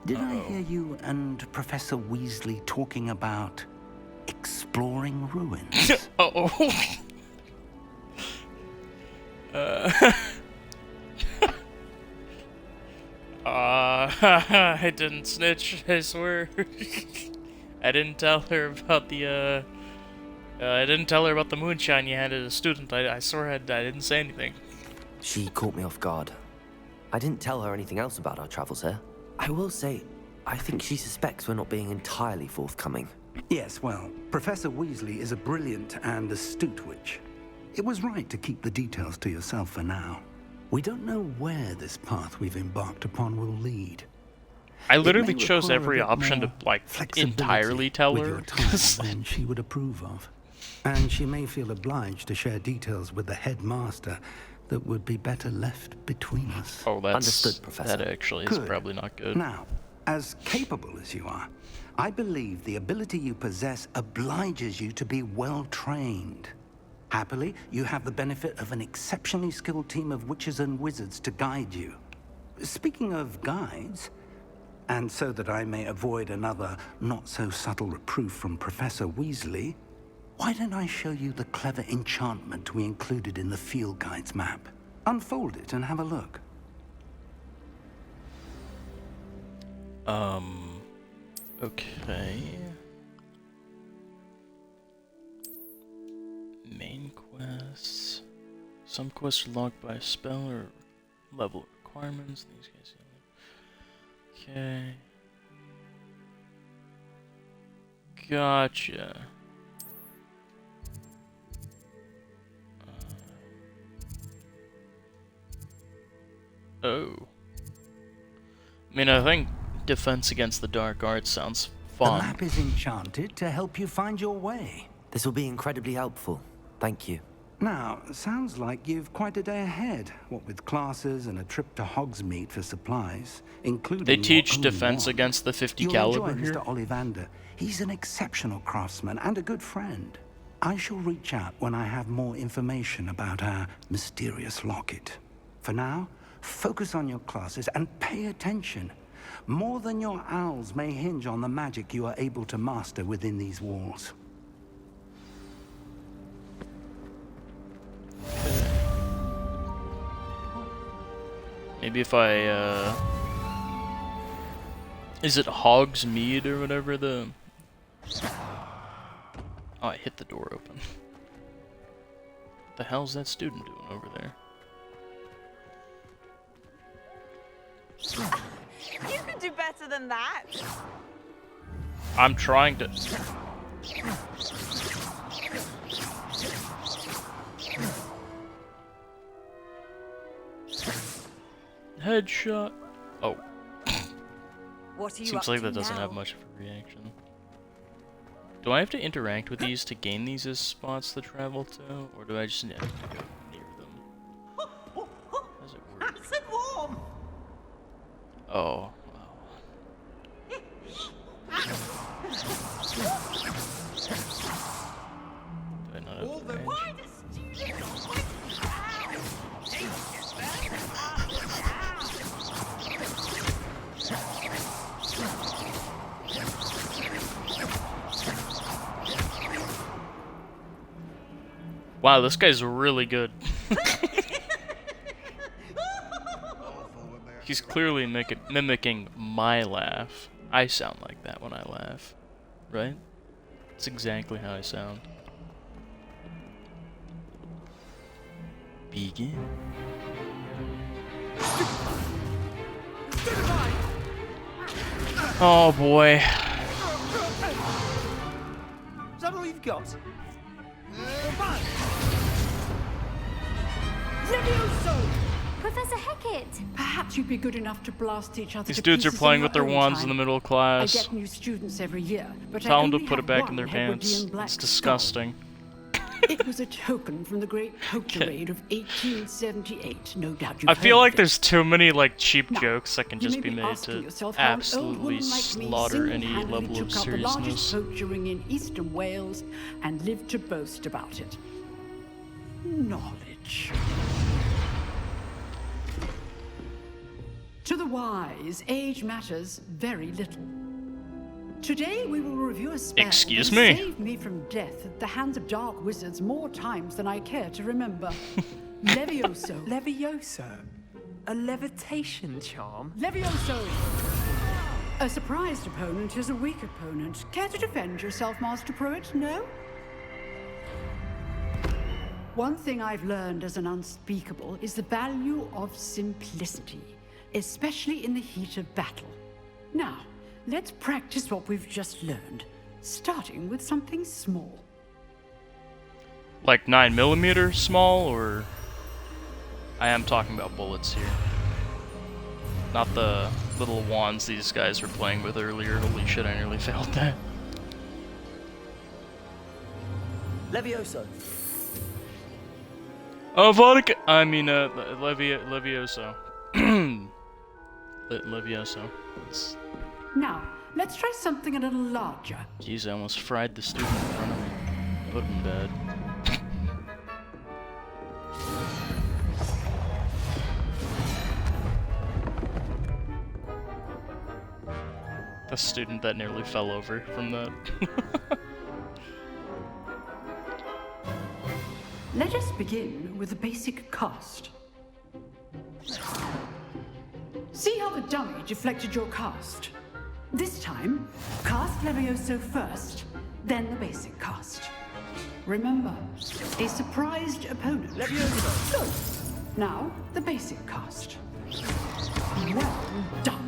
Did I hear you and Professor Weasley talking about exploring ruins? Uh-oh. I didn't snitch, I swear. I didn't tell her about the, I didn't tell her about the moonshine you handed a student. I swear I didn't say anything. She caught me off guard. I didn't tell her anything else about our travels here. I will say, I think she suspects we're not being entirely forthcoming. Yes, well, Professor Weasley is a brilliant and astute witch. It was right to keep the details to yourself for now. We don't know where this path we've embarked upon will lead. I It literally may chose require a every bit option to, more like, flexibility entirely tell with her. your time than she would approve of. And she may feel obliged to share details with the headmaster that would be better left between us. Oh, that's... Understood, Professor. That actually is Good. probably not good. Now, as capable as you are, I believe the ability you possess obliges you to be well trained. Happily, you have the benefit of an exceptionally skilled team of witches and wizards to guide you. Speaking of guides, and so that I may avoid another not-so-subtle reproof from Professor Weasley, why don't I show you the clever enchantment we included in the field guide's map? Unfold it and have a look. Okay. Main quests. Some quests are locked by a spell or level requirements. These guys. Okay. Gotcha. Oh. I mean, I think Defense Against the Dark Arts sounds fun. The map is enchanted to help you find your way. This will be incredibly helpful. Thank you. Now, sounds like you've quite a day ahead, what with classes and a trip to Hogsmeade for supplies, including They teach your own defense wand. against the 50 You'll caliber enjoy here. Mr. Ollivander. He's an exceptional craftsman and a good friend. I shall reach out when I have more information about our mysterious locket. For now, focus on your classes and pay attention. More than your owls may hinge on the magic you are able to master within these walls. Maybe if I, is it Hogsmeade or whatever the... Oh, I hit the door open. What the hell's that student doing over there? You can do better than that. I'm trying to... Headshot. Oh. What are you Seems up like to that doesn't now? have much of a reaction. Do I have to interact with these to gain these as spots to travel to? Or do I just have to go near them? How does it work? Nice and warm. Oh. Do I not have All to the range? why the students always Wow, this guy's really good. He's clearly mimicking my laugh. I sound like that when I laugh, right? That's exactly how I sound. Begin. Oh boy. Is that all you've got? Levioso! Professor Hecat! Perhaps you'd be good enough to blast each other These to dudes are pieces playing in with their your own wands time. in the middle of I class. get new students every year, but Tell I them to only put it have back in their one pants. Hebridean black It's skull. disgusting. It was a token from the Great Poacher Raid of 1878. No doubt you've I feel heard like of it. there's too many like cheap Now, jokes that can you just may be be made asking to yourself how an old absolutely woman like me slaughter any single-handedly level of took out the largest seriousness. poacher ring in eastern Wales and lived to boast about it. Knowledge. To the wise, age matters very little. Today we will review a spell Excuse that me? saved me from death at the hands of dark wizards more times than I care to remember. Levioso. Levioso? A levitation charm? Levioso! A surprised opponent is a weak opponent. Care to defend yourself, Master Pruitt? No? One thing I've learned as an unspeakable is the value of simplicity, especially in the heat of battle. Now, let's practice what we've just learned, starting with something small. Like 9mm small, or I am talking about bullets here. Not the little wands these guys were playing with earlier. Holy shit, I nearly failed that. Levioso. Oh, vodka! I mean, Levioso. Levioso. It's... Now, let's try something a little larger. Jeez, I almost fried the student in front of me. That would've been bad. The student that nearly fell over from that. Let us begin with the basic cast. See how the dummy deflected your cast? This time, cast Levioso first, then the basic cast. Remember, a surprised opponent. Levioso! Good. Now, the basic cast. Well done.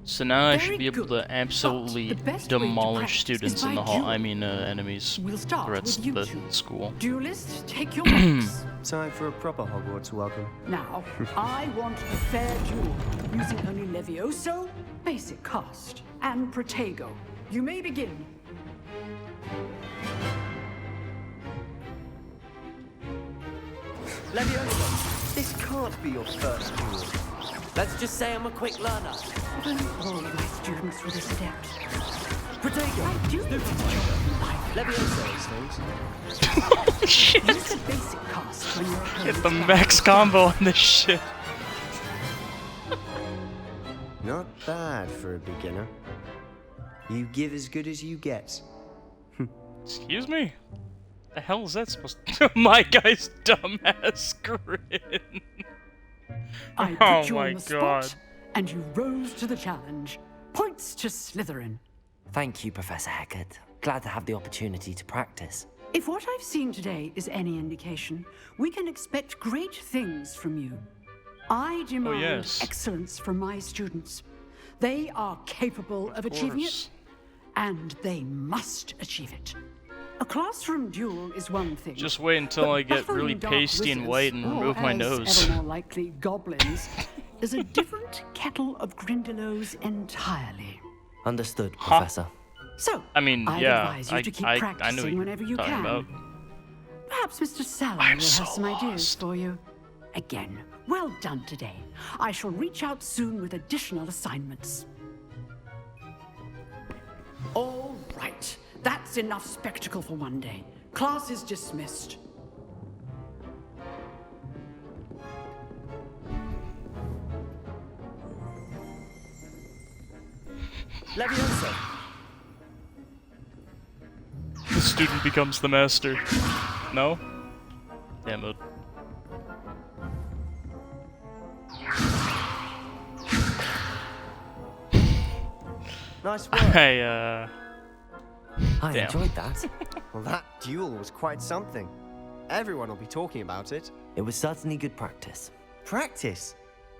So now I Very should be able good. to absolutely But the best way to demolish practice students is in the by hall. duel. I mean, enemies. We'll start Threats with to you the two. school. Duelists, take your marks. Time for a proper Hogwarts welcome. Now, I want a fair duel, using only Levioso, basic cast, and Protego. You may begin. Leviosa, this can't be your first duel. Let's just say I'm a quick learner. All of my students were this adept. Protego! I do this job life. Leviosa, these things. Shit! Use the basic cast when you're Get the max combo on this shit. Not bad for a beginner. You give as good as you get. Excuse me? The hell is that supposed to My guy's dumbass grin. I put Oh you my on the god. spot, and you rose to the challenge. Points to Slytherin. Thank you, Professor Hecat. Glad to have the opportunity to practice. If what I've seen today is any indication, we can expect great things from you. I demand yes. excellence from my students. They are capable of achieving it, and they must achieve it. A classroom duel is one thing. Just wait until I get really pasty and white and remove my nose. Ever more likely, goblins is a different kettle of Grindylows entirely. Understood, Professor. So, I mean, I'd yeah, advise you to keep I know practicing what you're whenever you talking can. about. Perhaps Mr. Sallow will have some ideas for you. Again, well done today. I shall reach out soon with additional assignments. All right. That's enough spectacle for one day. Class is dismissed. Leviosa. The student becomes the master. No? Damn it. Nice work. I Damn. enjoyed that. Well, that duel was quite something. Everyone will be talking about it. It was certainly good practice. Practice?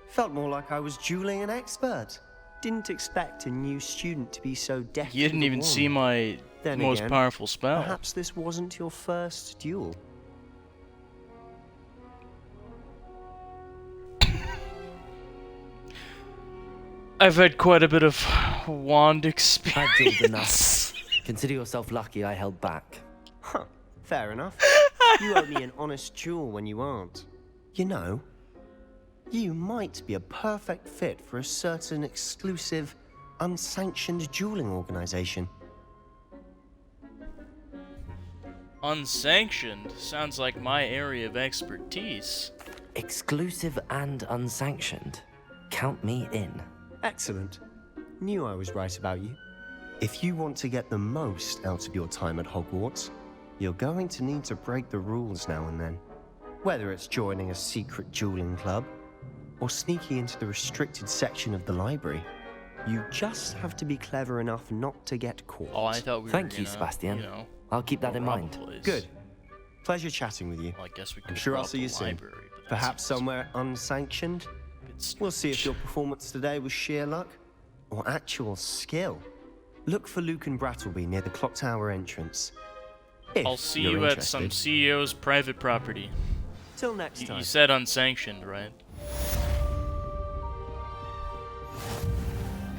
Felt more like I was dueling an expert. Didn't expect a new student to be so deft. You didn't even see my Then most again, powerful spell. Perhaps this wasn't your first duel. I've had quite a bit of wand experience. I've dueled enough. Consider yourself lucky I held back. Huh, fair enough. You owe me an honest duel when you aren't. You know, you might be a perfect fit for a certain exclusive, unsanctioned dueling organization. Unsanctioned sounds like my area of expertise. Exclusive and unsanctioned. Count me in. Excellent. Knew I was right about you. If you want to get the most out of your time at Hogwarts, you're going to need to break the rules now and then. Whether it's joining a secret dueling club, or sneaking into the restricted section of the library, you just have to be clever enough not to get caught. Oh, I thought we Thank were you, gonna, Sebastian. You know, I'll keep that in rob a mind. place. Good. Pleasure chatting with you. Well, I guess we could I'm sure I'll rob see the you soon. library, but that Perhaps seems somewhere unsanctioned. We'll see if your performance today was sheer luck or actual skill. Look for Luke and Brattleby near the clock tower entrance. If I'll see you're you at interested. some CEO's private property. Till next time. You said unsanctioned, right?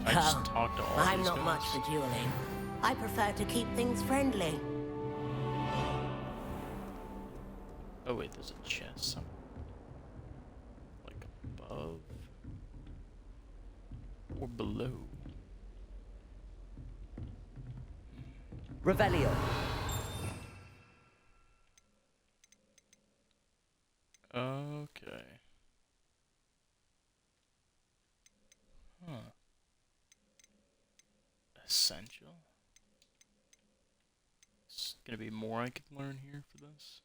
I just talked to all I'm these not guys. much for dueling. I prefer to keep things friendly. Oh wait, there's a chest somewhere. Like above or below. Revelio. Okay. Huh. Essential. There's gonna be more I can learn here for this.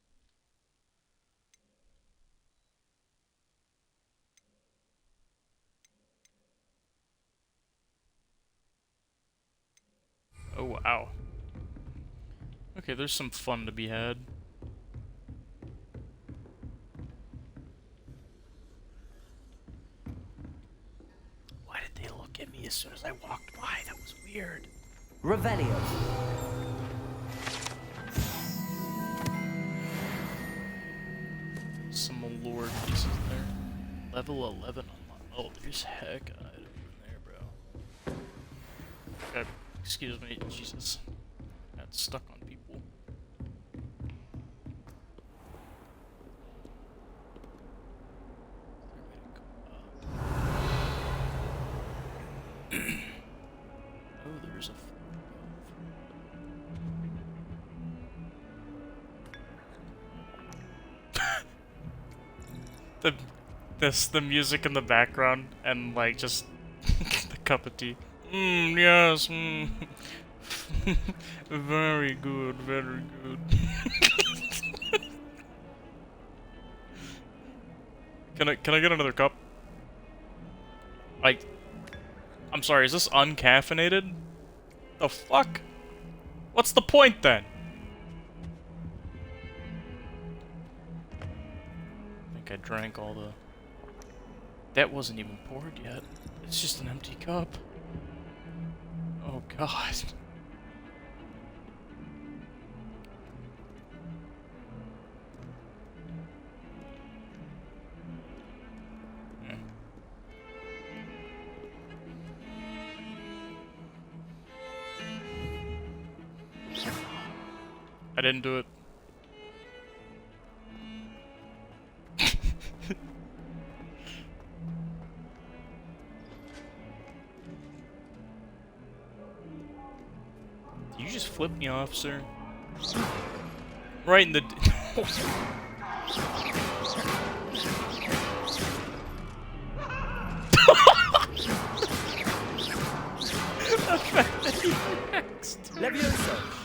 Oh wow. Okay, there's some fun to be had. Why did they look at me as soon as I walked by? That was weird. Revelio. Some allure pieces there. Level 11 unlocked. Oh, there's heck item in there, bro. Okay, excuse me, Jesus. Got stuck on people. the music in the background and like just the cup of tea. Yes. Very good, very good. Can I get another cup? Like, I'm sorry, is this uncaffeinated? The fuck? What's the point then? I think I drank all the... That wasn't even poured yet. It's just an empty cup. Oh god. I didn't do it. Did you just flip me off, sir? Right in the... The fact that he next. Levioso.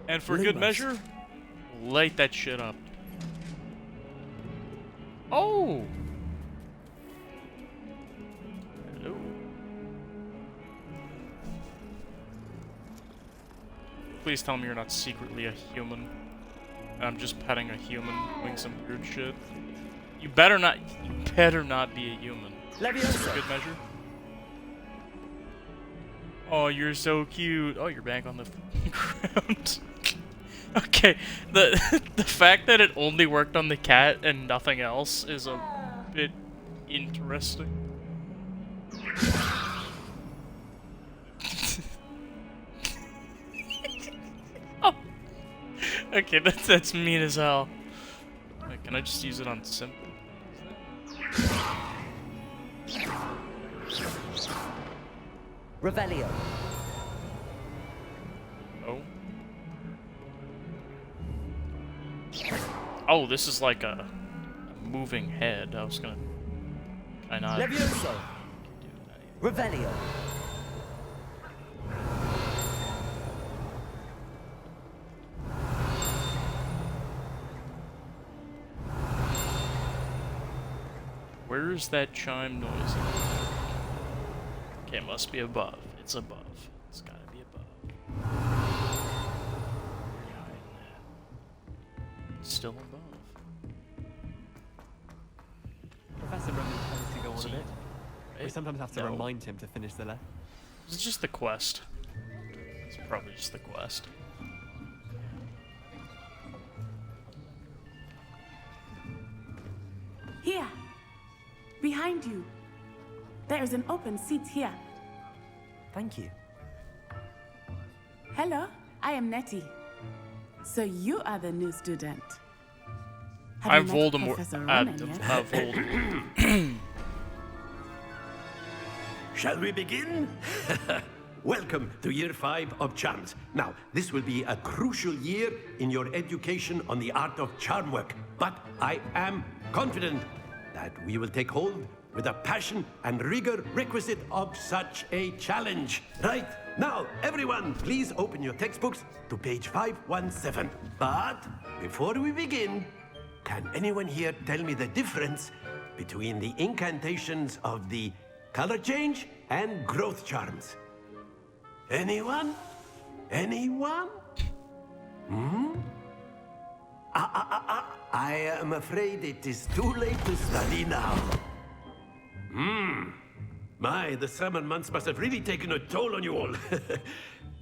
And for good measure, light that shit up. Oh! Hello. Please tell me you're not secretly a human. And I'm just petting a human doing some weird shit. You better not be a human. For good measure. Oh, you're so cute. Oh, you're back on the ground. Okay, the fact that it only worked on the cat and nothing else is a bit interesting. Oh. Okay, that's mean as hell. Wait, can I just use it on simple? Revelio. Oh. Oh, this is like a moving head. I was gonna... Can I not? Levioso. Revelio. Where is that chime noise? Okay, it must be above. It's above. It's gotta be above. It's still above. Professor Roman tends to go on a bit. We Right? sometimes have to No. remind him to finish the left. It's just the quest. It's probably just the quest. Here, behind you. There is an open seat here. Thank you. Hello, I am Nettie. So you are the new student. Have I'm you met Voldemort. Professor Ronan yet? Voldemort. Shall we begin? Welcome to Year 5 of Charms. Now, this will be a crucial year in your education on the art of charm work, but I am confident that we will take hold with the passion and rigor requisite of such a challenge. Right, now, everyone, please open your textbooks to page 517. But before we begin, can anyone here tell me the difference between the incantations of the color change and growth charms? Anyone? Anyone? I am afraid it is too late to study now. My, the summer months must have really taken a toll on you all.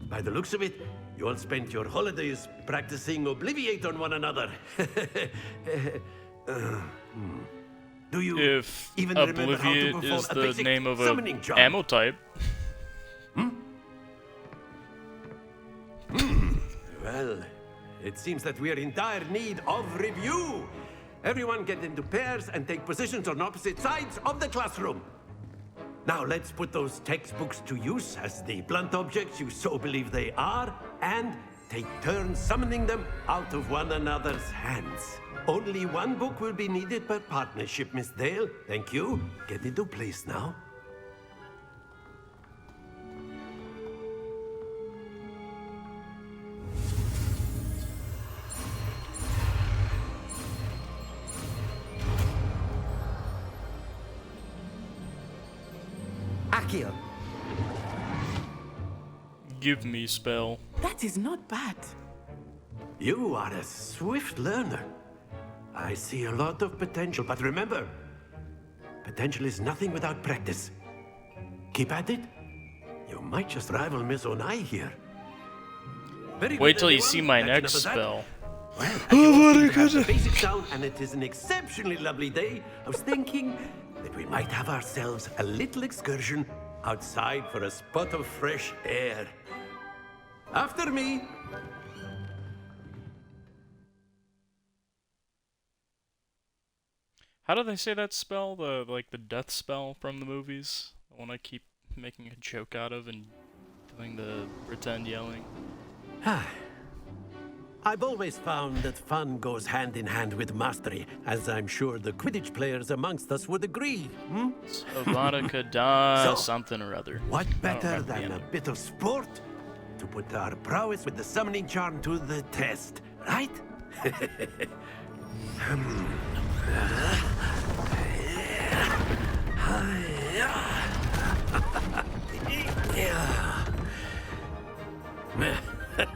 By the looks of it, you all spent your holidays practicing Obliviate on one another. Do you If even remember how to Obliviate perform is a the basic name of summoning a charm? ammo type. Well, it seems that we are in dire need of review. Everyone get into pairs and take positions on opposite sides of the classroom. Now let's put those textbooks to use as the blunt objects you so believe they are, and take turns summoning them out of one another's hands. Only one book will be needed per partnership, Miss Dale. Thank you. Get into place now. Accio. Give me spell. That is not bad. You are a swift learner. I see a lot of potential, but remember, potential is nothing without practice. Keep at it. You might just rival Miss Onai here. Very Wait good, till you everyone. see my That's next enough of that. spell. Well, Oh, I my have the goodness. basics down, and it is an exceptionally lovely day. I was thinking that we might have ourselves a little excursion outside for a spot of fresh air. After me. How do they say that spell? The death spell from the movies? The one I keep making a joke out of and doing the pretend yelling. I've always found that fun goes hand in hand with mastery, as I'm sure the Quidditch players amongst us would agree. Avada Kedavra, So, something or other. What I don't better remember the than a ending. bit of sport to put our prowess with the summoning charm to the test, right?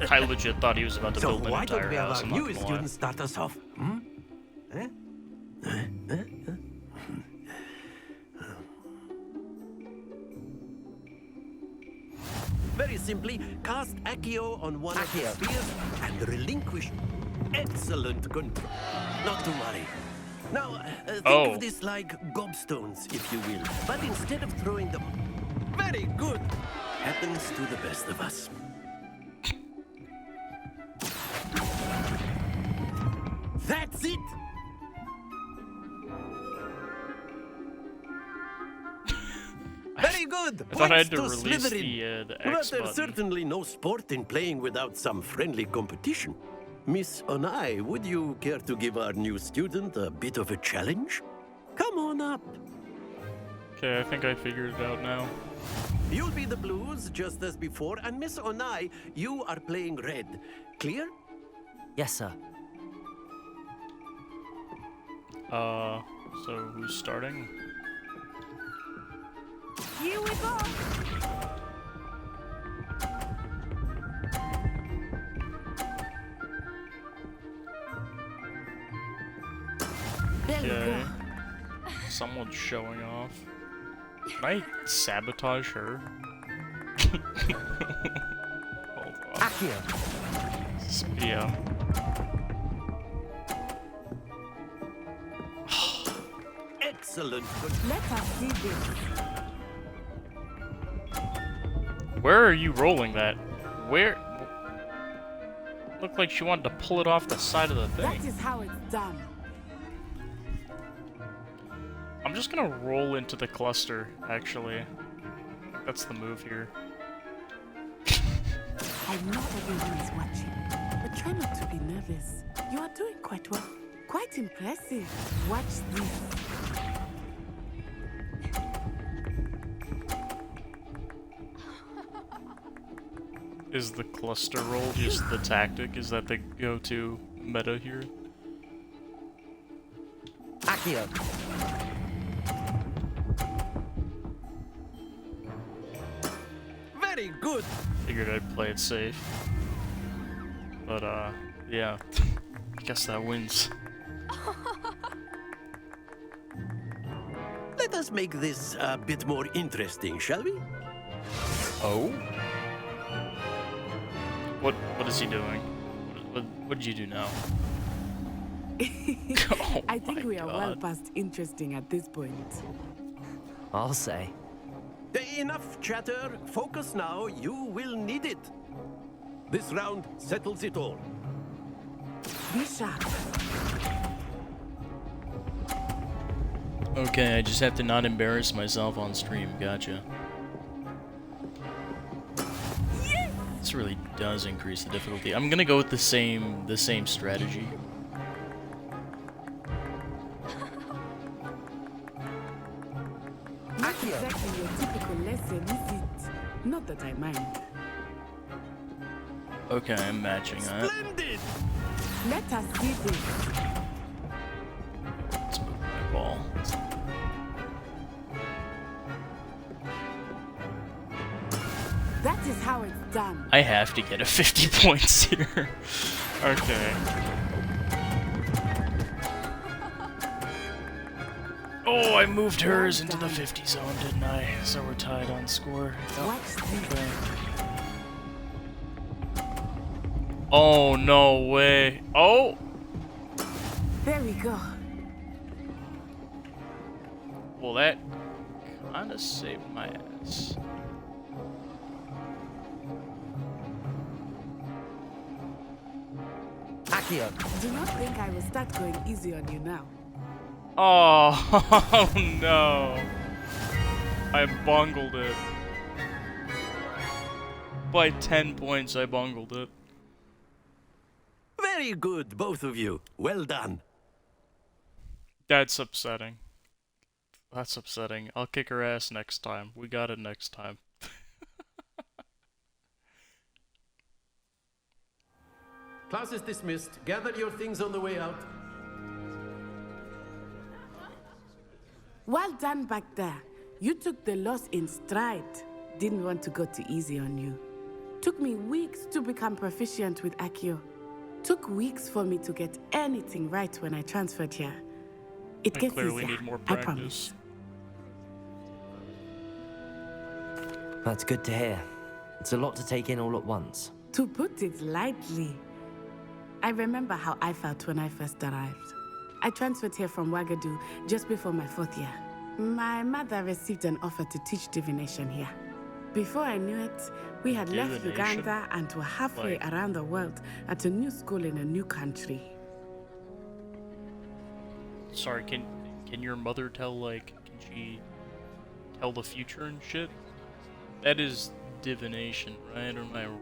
I legit thought he was about to So build an why entire don't we have house. our I'm not newest gonna lie. student start us off? Eh? Very simply, cast Accio on one of the spheres and relinquish excellent control. Not to worry. Now, think of this like gobstones, if you will. But instead of throwing them... Very good! Happens to the best of us. That's it! Very good! I thought I had Points to release Slytherin. the But X there's button. certainly no sport in playing without some friendly competition. Miss Onai, would you care to give our new student a bit of a challenge? Come on up. Okay, I think I figured it out now. You'll be the blues, just as before, and Miss Onai, you are playing red. Clear? Yes, sir. So who's starting? Here we go. Okay. Someone's showing off. Can I sabotage her? Hold on. Accio. Yeah. Excellent. Let us see this. Where are you rolling that? Where? Looked like she wanted to pull it off the side of the That thing. is how it's done. I'm just gonna roll into the cluster, actually. That's the move here. I know everyone is watching, but try not to be nervous. You are doing quite well. Quite impressive. Watch this. Is the cluster roll just the tactic? Is that the go-to meta here? Accio. Very good. Figured I'd play it safe. But, yeah. I guess that wins. Let us make this a bit more interesting, shall we? Oh? What is he doing? What did you do now? I think we are well past interesting at this point. I'll say. Enough chatter. Focus now. You will need it. This round settles it all. Be sharp. Okay, I just have to not embarrass myself on stream. Gotcha. This really does increase the difficulty. I'm gonna go with the same strategy. Not exactly your typical lesson, is it? Not that I mind. Okay, I'm matching that. Splendid! Let us see this. Let's move my ball. That is how it's done. I have to get a 50 points here. Okay. Oh, I moved hers into the 50 zone, didn't I? So we're tied on score. Yep. Okay. Oh, no way. Oh! There we go. Well, that kinda saved my ass. Akio. Do not think I will start going easy on you now. Oh, no. I bungled it. By 10 points, I bungled it. Very good, both of you. Well done. That's upsetting. That's upsetting. I'll kick her ass next time. We got it next time. Class is dismissed. Gather your things on the way out. Well done back there. You took the loss in stride. Didn't want to go too easy on you. Took me weeks to become proficient with Akio. Took weeks for me to get anything right when I transferred here. It I gets clearly easier, need more I practice. promise. That's good to hear. It's a lot to take in all at once. To put it lightly, I remember how I felt when I first arrived. I transferred here from Wagadu just before my 4th year. My mother received an offer to teach divination here. Before I knew it, we had left Divination? Uganda and were halfway Like- around the world at a new school in a new country. Sorry, can your mother tell, like, can she tell the future and shit? That is divination, right? Or am I wrong?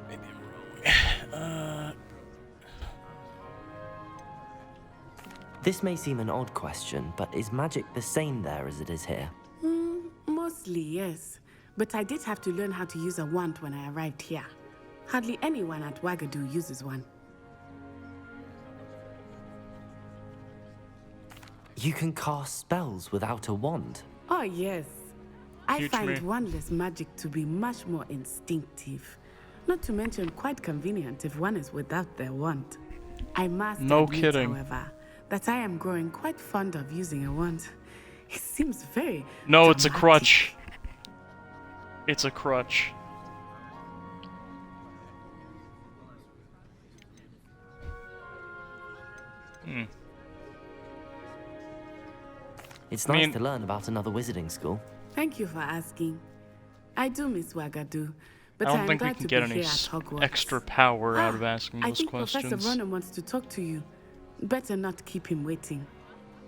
Maybe I'm wrong. This may seem an odd question, but is magic the same there as it is here? Mostly, yes. But I did have to learn how to use a wand when I arrived here. Hardly anyone at Wagadu uses one. You can cast spells without a wand. Oh, yes. I Teach find me. wandless magic to be much more instinctive. Not to mention quite convenient if one is without their wand. I must No admit, kidding. however, that I am growing quite fond of using a wand. It seems very No, it's a dramatic. crutch. It's a crutch. Hmm. It's I nice mean- to learn about another wizarding school. Thank you for asking. I do miss Wagadu, but I I don't am think we glad can to get be any here at Hogwarts. extra power out of asking I those think Professor questions. Ronan wants to talk to you. Better not keep him waiting.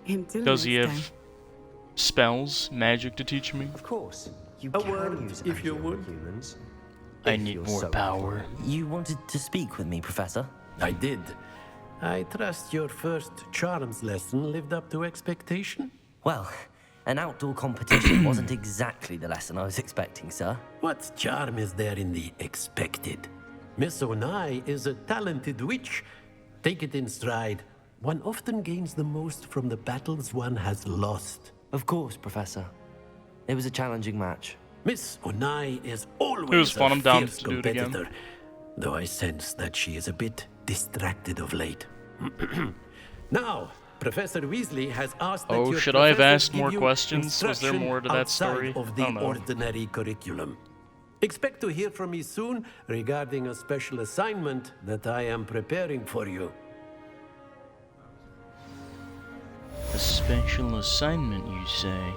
Until Does he next have time. spells, magic to teach me? Of course. You A can word, use if you Accio would. humans. I if need you're more so power. You wanted to speak with me, Professor? I did. I trust your first charms lesson lived up to expectation? Well, an outdoor competition wasn't exactly the lesson I was expecting, sir. What charm is there in the expected? Miss Onai is a talented witch. Take it in stride. One often gains the most from the battles one has lost. Of course, Professor. It was a challenging match. Miss Onai is always It was fun. a I'm down fierce to do it again. competitor, though I sense that she is a bit distracted of late. Now, Professor Weasley has asked that Oh, your should I have professors asked give more you questions? Was there instruction more to that outside story? of the Oh, no. ordinary curriculum. Expect to hear from me soon regarding a special assignment that I am preparing for you. A special assignment, you say?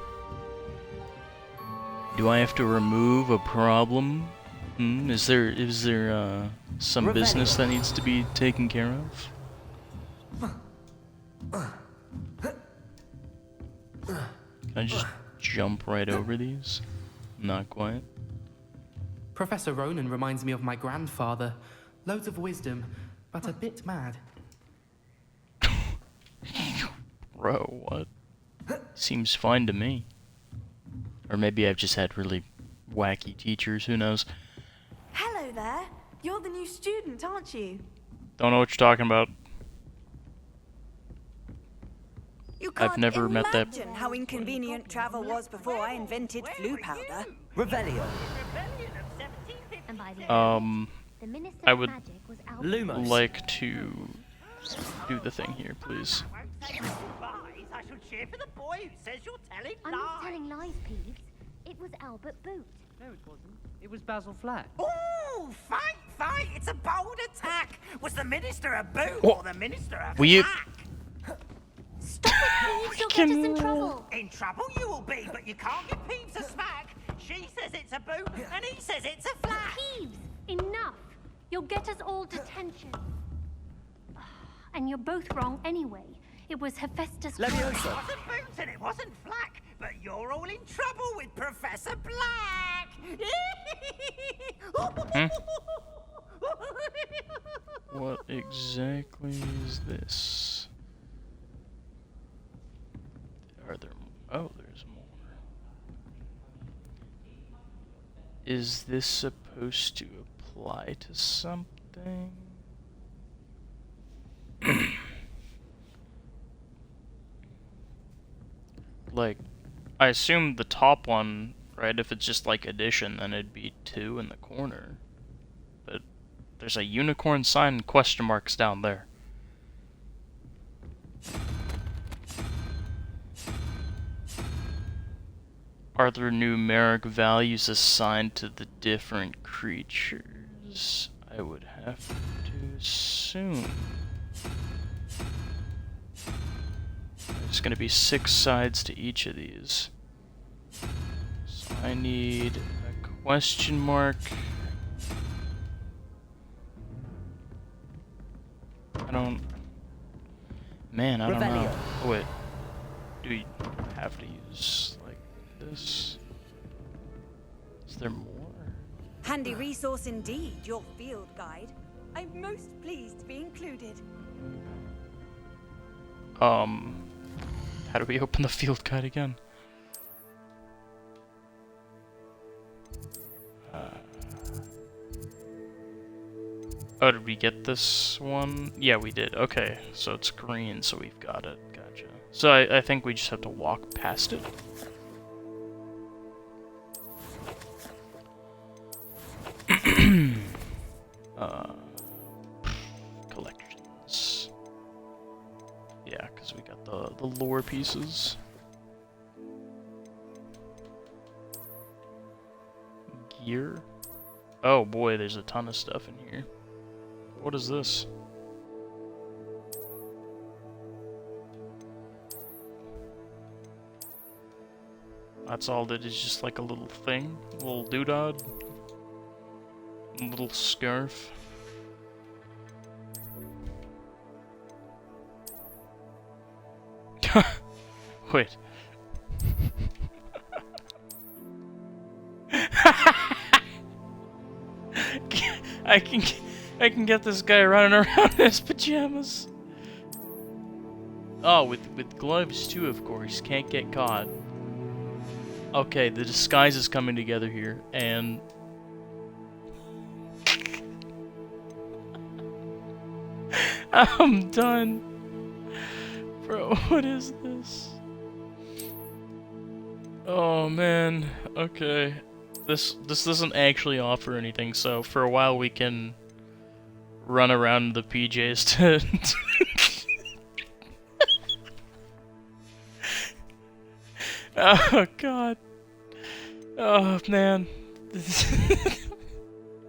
Do I have to remove a problem? Is there some business that needs to be taken care of? Can I just jump right over these? Not quite. Professor Ronan reminds me of my grandfather. Loads of wisdom, but a bit mad. Bro, what? Seems fine to me. Or maybe I've just had really wacky teachers, who knows? Hello there. You're the new student, aren't you? Don't know what you're talking about. You can't I've never met that. imagine how inconvenient travel was before I invented flu powder. Revelio. I would like to do the thing here, please. I shall cheer for the boy who says you're telling I'm not telling lies, Peeves. It was Albert Boot. No, it wasn't. It was Basil Flack. Ooh, fight! It's a bold attack! Was the minister a boot or the minister a Will you... Stop it, Peeves! You'll get us in trouble! In trouble you will be, but you can't give Peeves a smack! She says it's a boot, and he says it's a flat! Peeves! Enough! You'll get us all detention. And you're both wrong anyway. It was Hephaestus. It wasn't Boot and it wasn't Flack, but you're all in trouble with Professor Black! What exactly is this? Are there... Oh, there's more. Is this supposed to apply to something? Like, I assume the top one, right, if it's just like addition, then it'd be 2 in the corner. But there's a unicorn sign and question marks down there. Are there numeric values assigned to the different creatures? I would have to assume. There's going to be 6 sides to each of these. So I need a question mark. I don't... Man, I don't know. Oh, wait. Do you have to use, like, this? Is there more? Handy resource indeed, your field guide. I'm most pleased to be included. How do we open the field guide again? Oh, did we get this one? Yeah, we did. Okay, so it's green, so we've got it. Gotcha. So I think we just have to walk past it. Collections. Yeah, because we got the lore pieces. Gear. Oh boy, there's a ton of stuff in here. What is this? That's all that is, just like a little thing? A little doodad? A little scarf? Wait. I can get this guy running around in his pajamas. Oh, with gloves too, of course. Can't get caught. Okay, the disguise is coming together here, and I'm done. Bro, what is this? Oh man, okay. This doesn't actually offer anything, so for a while we can run around the PJs to oh god. Oh man.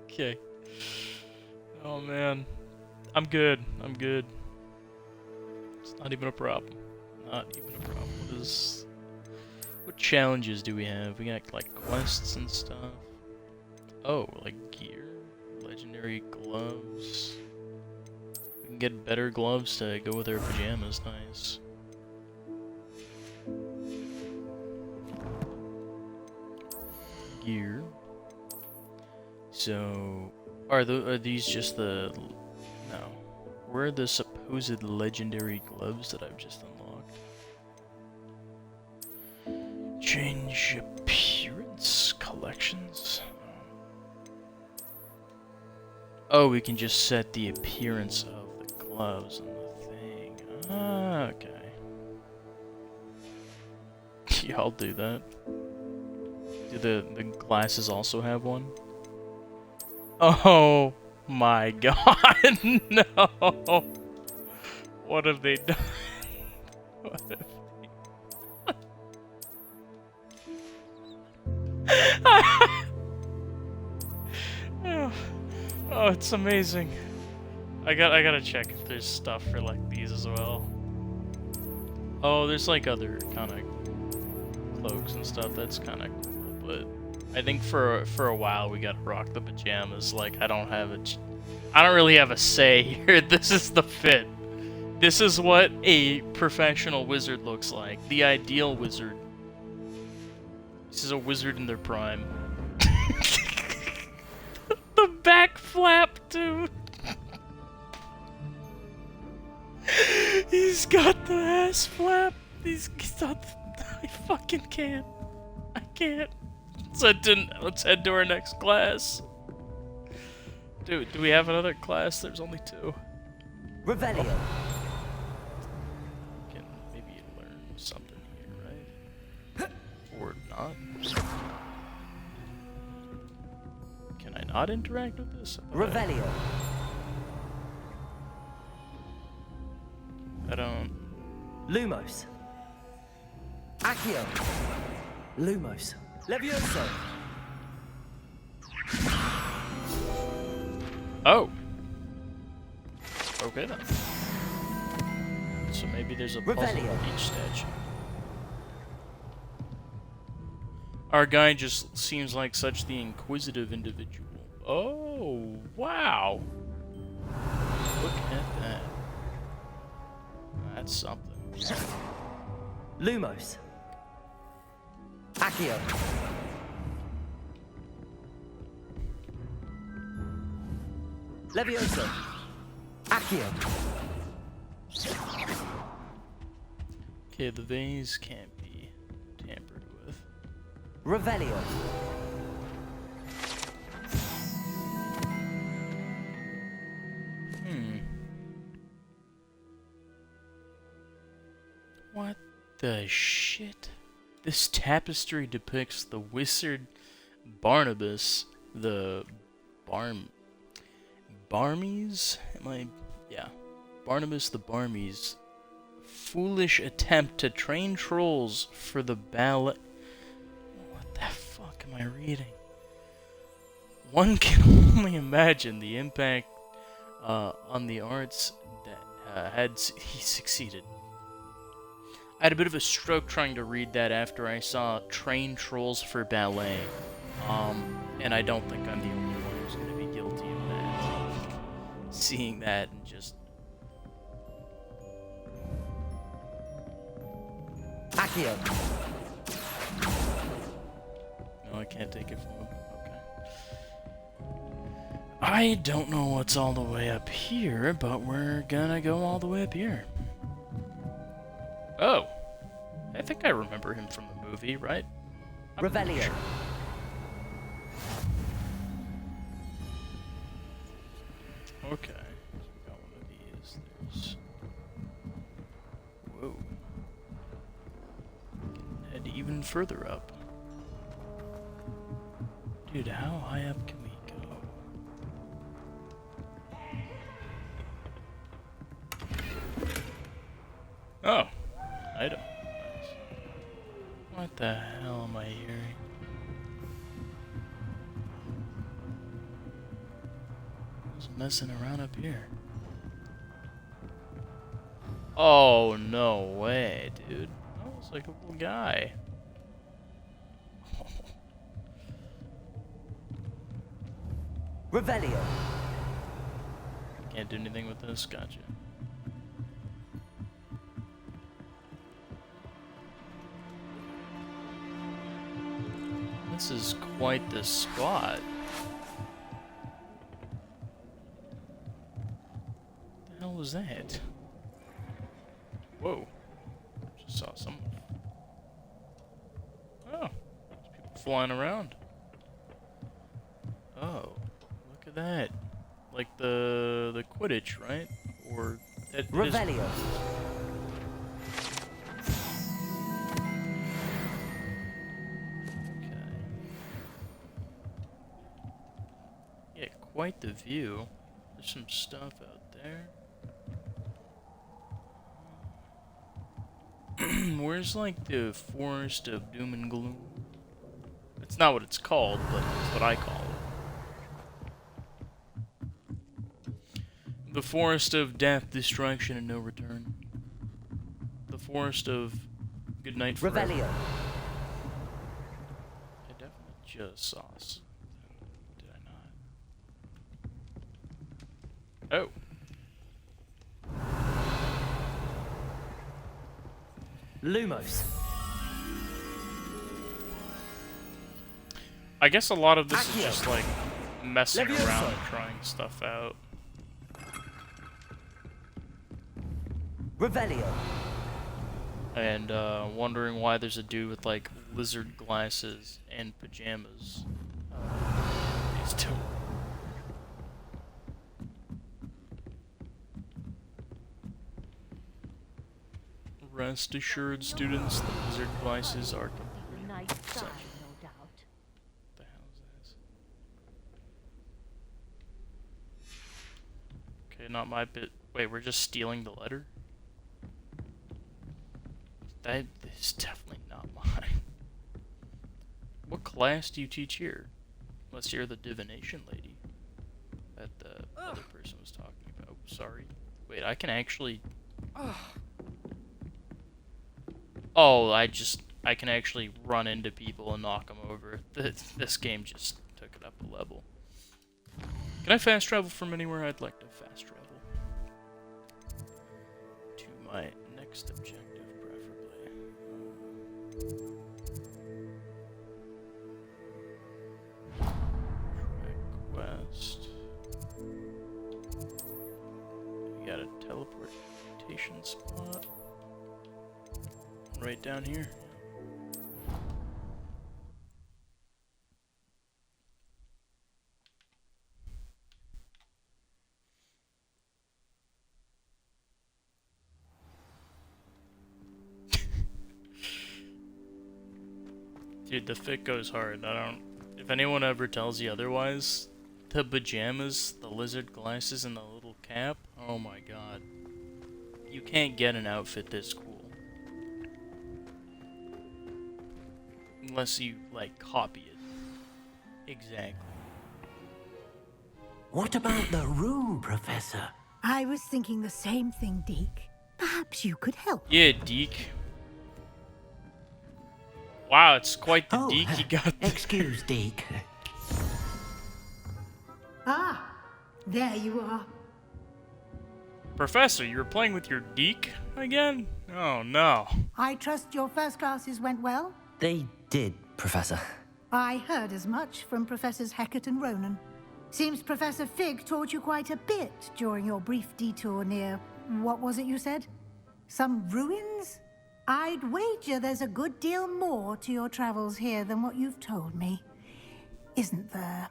Okay. Oh man. I'm good. I'm good. It's not even a problem. Not even a problem. What challenges do we have? We got like quests and stuff. Oh, like gear, legendary gloves. We can get better gloves to go with our pajamas. Nice. Gear. So, are these just the... No. Where are the supposed legendary gloves that I've just unlocked? Change appearance collections. Oh, we can just set the appearance of the gloves on the thing. Ah, okay. Yeah, I'll do that. Do the glasses also have one? Oh my god, no! What have they done? What have they... Oh, it's amazing. I gotta check if there's stuff for like these as well. Oh, there's like other kind of cloaks and stuff. That's kind of cool, but I think for a while we gotta rock the pajamas. Like I don't really have a say here. This is the fit. This is what a professional wizard looks like. The ideal wizard. This is a wizard in their prime. The back flap, dude. He's got the ass flap. He's got the... I fucking can't. I can't. Let's head to our next class. Dude, do we have another class? There's only 2. Revelio. Can maybe learn something here, right? Or not? Can I not interact with this? Revelio. I don't... Lumos. Accio. Lumos. Levioso. Oh. Okay then. So maybe there's a puzzle with each statue. Our guy just seems like such the inquisitive individual. Oh, wow. Look at that. That's something. Lumos. Accio. Levioso. Accio. Okay, the vase can't be tampered with. Revelio. What the shit? This tapestry depicts the wizard Barnabas, the Barmies? Barnabas the Barmies' foolish attempt to train trolls for the ballet. What the fuck am I reading? One can only imagine the impact on the arts that he succeeded. I had a bit of a stroke trying to read that after I saw train trolls for ballet. And I don't think I'm the only one who's going to be guilty of that. Seeing that and just... Accio. No, I can't take it from him. Okay. I don't know what's all the way up here, but we're gonna go all the way up here. Oh. I think I remember him from the movie, right? Revelio. Sure. Okay. Got one of these. There's... Whoa. Can head even further up. Dude, how high up can we go? Oh. Item. Nice. What the hell am I hearing? Who's messing around up here? Oh, no way, dude. That was like a little guy. Revelio. Can't do anything with this, gotcha. This is quite the spot. was that? Whoa. Just saw someone. Oh. There's people flying around. Oh. Look at that. Like the Quidditch, right? Or... Revelio. Yeah, quite the view. There's some stuff out there. Where's like the Forest of Doom and Gloom? It's not what it's called, but it's what I call it. The Forest of Death, Destruction, and No Return. The Forest of Goodnight Forever. Revelio. I definitely just saw something. Did I not? Oh. Lumos. I guess a lot of this is Accio. just like messing Levioso. around and trying stuff out. Revelio. And wondering why there's a dude with like lizard glasses and pajamas. These two. Rest assured, students, the lizard glasses are completely Nice exceptional. sight, no doubt. What the hell is this? Okay, not my bit. Wait, we're just stealing the letter? That is definitely not mine. What class do you teach here? Unless you're the divination lady that the other person was talking about. Sorry. Wait, I can actually... Oh, I can actually run into people and knock them over. This game just took it up a level. Can I fast travel from anywhere? I'd like to fast travel. To my next objective, preferably. Track west. We got a teleportation spot. Right down here. Dude, the fit goes hard. If anyone ever tells you otherwise, the pajamas, the lizard glasses, and the little cap, oh my god. You can't get an outfit this cool. Unless you, like, copy it. Exactly. What about the room, Professor? I was thinking the same thing, Deke. Perhaps you could help. Yeah, Deke. Wow, it's quite the Deke you got there. Excuse, Deke. Ah, there you are. Professor, you were playing with your Deke again? Oh, no. I trust your first classes went well? They did, Professor. I heard as much from Professors Hecat and Ronan. Seems Professor Fig taught you quite a bit during your brief detour near... what was it you said? Some ruins? I'd wager there's a good deal more to your travels here than what you've told me. Isn't there?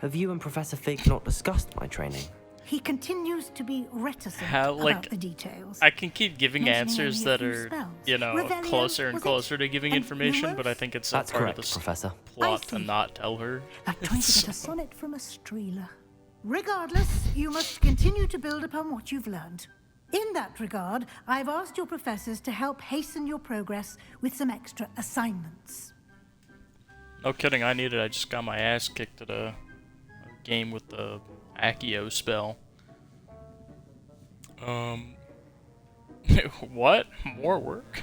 Have you and Professor Fig not discussed my training? He continues to be reticent How, like, about the details. I can keep giving Mentioning answers only a that few are, spells. you know, Revelio, closer and was it? closer to giving And information, but I Lumos? think it's That's part correct, of the Professor. plot I to see. not tell her. Like trying to get a sonnet from a streeler. Regardless, you must continue to build upon what you've learned. In that regard, I've asked your professors to help hasten your progress with some extra assignments. No kidding, I need it. I just got my ass kicked at a game with the Accio spell. What? More work?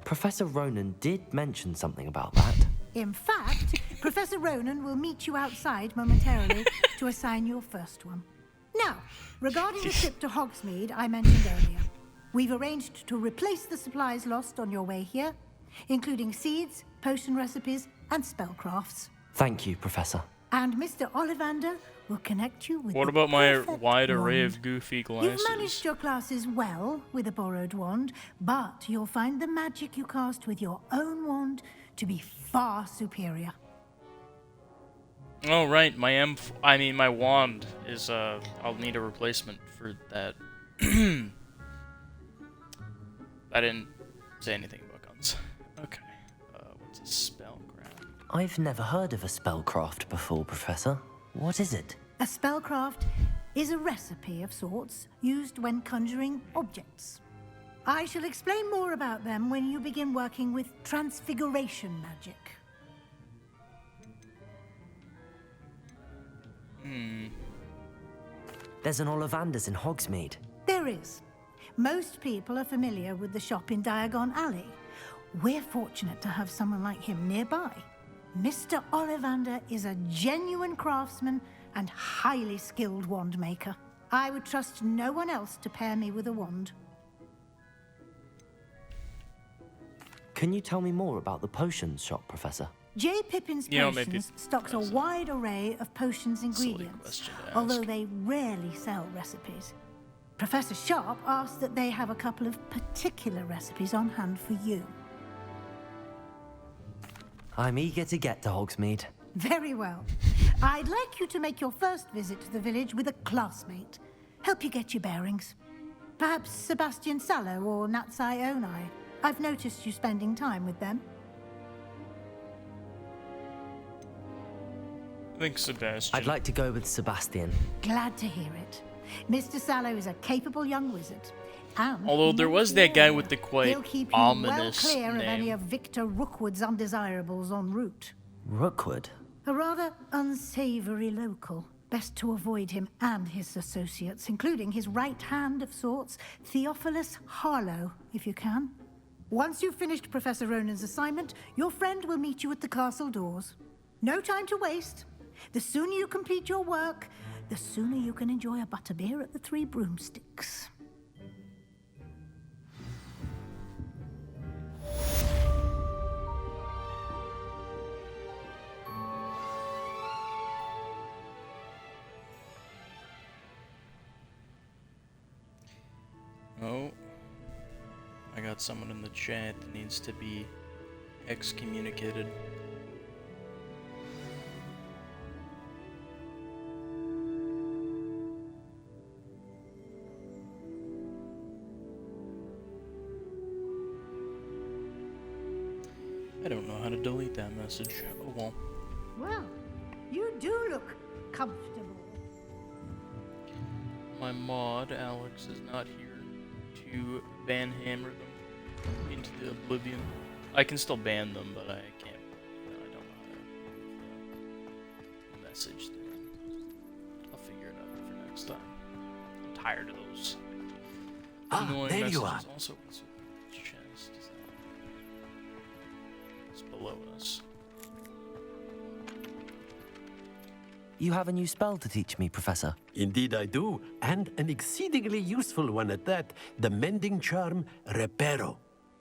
Professor Ronan did mention something about that. In fact, Professor Ronan will meet you outside momentarily to assign your first one. Now, regarding the trip to Hogsmeade I mentioned earlier, we've arranged to replace the supplies lost on your way here, including seeds, potion recipes, and spellcrafts. Thank you, Professor. And Mr. Ollivander will connect you with What the about my perfect wide array wand. of goofy You've glasses? managed your classes well with a borrowed wand, but you'll find the magic you cast with your own wand to be far superior. Oh right, my wand is I'll need a replacement for that. I didn't say anything about guns. Okay. What's a spellcraft? I've never heard of a spellcraft before, Professor. What is it? A spellcraft is a recipe of sorts used when conjuring objects. I shall explain more about them when you begin working with transfiguration magic. There's an Ollivander's in Hogsmeade. There is. Most people are familiar with the shop in Diagon Alley. We're fortunate to have someone like him nearby. Mr. Ollivander is a genuine craftsman and highly skilled wand maker. I would trust no one else to pair me with a wand. Can you tell me more about the potions shop, Professor? J. Pippin's Potions stocks a wide array of potions ingredients, although they rarely sell recipes. Professor Sharp asked that they have a couple of particular recipes on hand for you. I'm eager to get to Hogsmeade. Very well. I'd like you to make your first visit to the village with a classmate. Help you get your bearings. Perhaps Sebastian Sallow or Natsai Onai. I've noticed you spending time with them. I think Sebastian. I'd like to go with Sebastian. Glad to hear it. Mr. Sallow is a capable young wizard. And Although there was that guy with the quite he'll keep you ominous well clear name. of any of Victor Rookwood's undesirables en route. Rookwood? A rather unsavory local. Best to avoid him and his associates, including his right hand of sorts, Theophilus Harlow, if you can. Once you've finished Professor Ronan's assignment, your friend will meet you at the castle doors. No time to waste. The sooner you complete your work, the sooner you can enjoy a butterbeer at the Three Broomsticks. Oh. I got someone in the chat that needs to be excommunicated. I don't know how to delete that message. Oh well. Well, you do look comfortable. My mod, Alex, is not here to banhammer them into the oblivion. I can still ban them, but I can't. I don't know how to message them. I'll figure it out for next time. I'm tired of those annoying there messages. you are. Also, what's the chest? It's below us. You have a new spell to teach me, Professor. Indeed I do, and an exceedingly useful one at that. The mending charm, Reparo.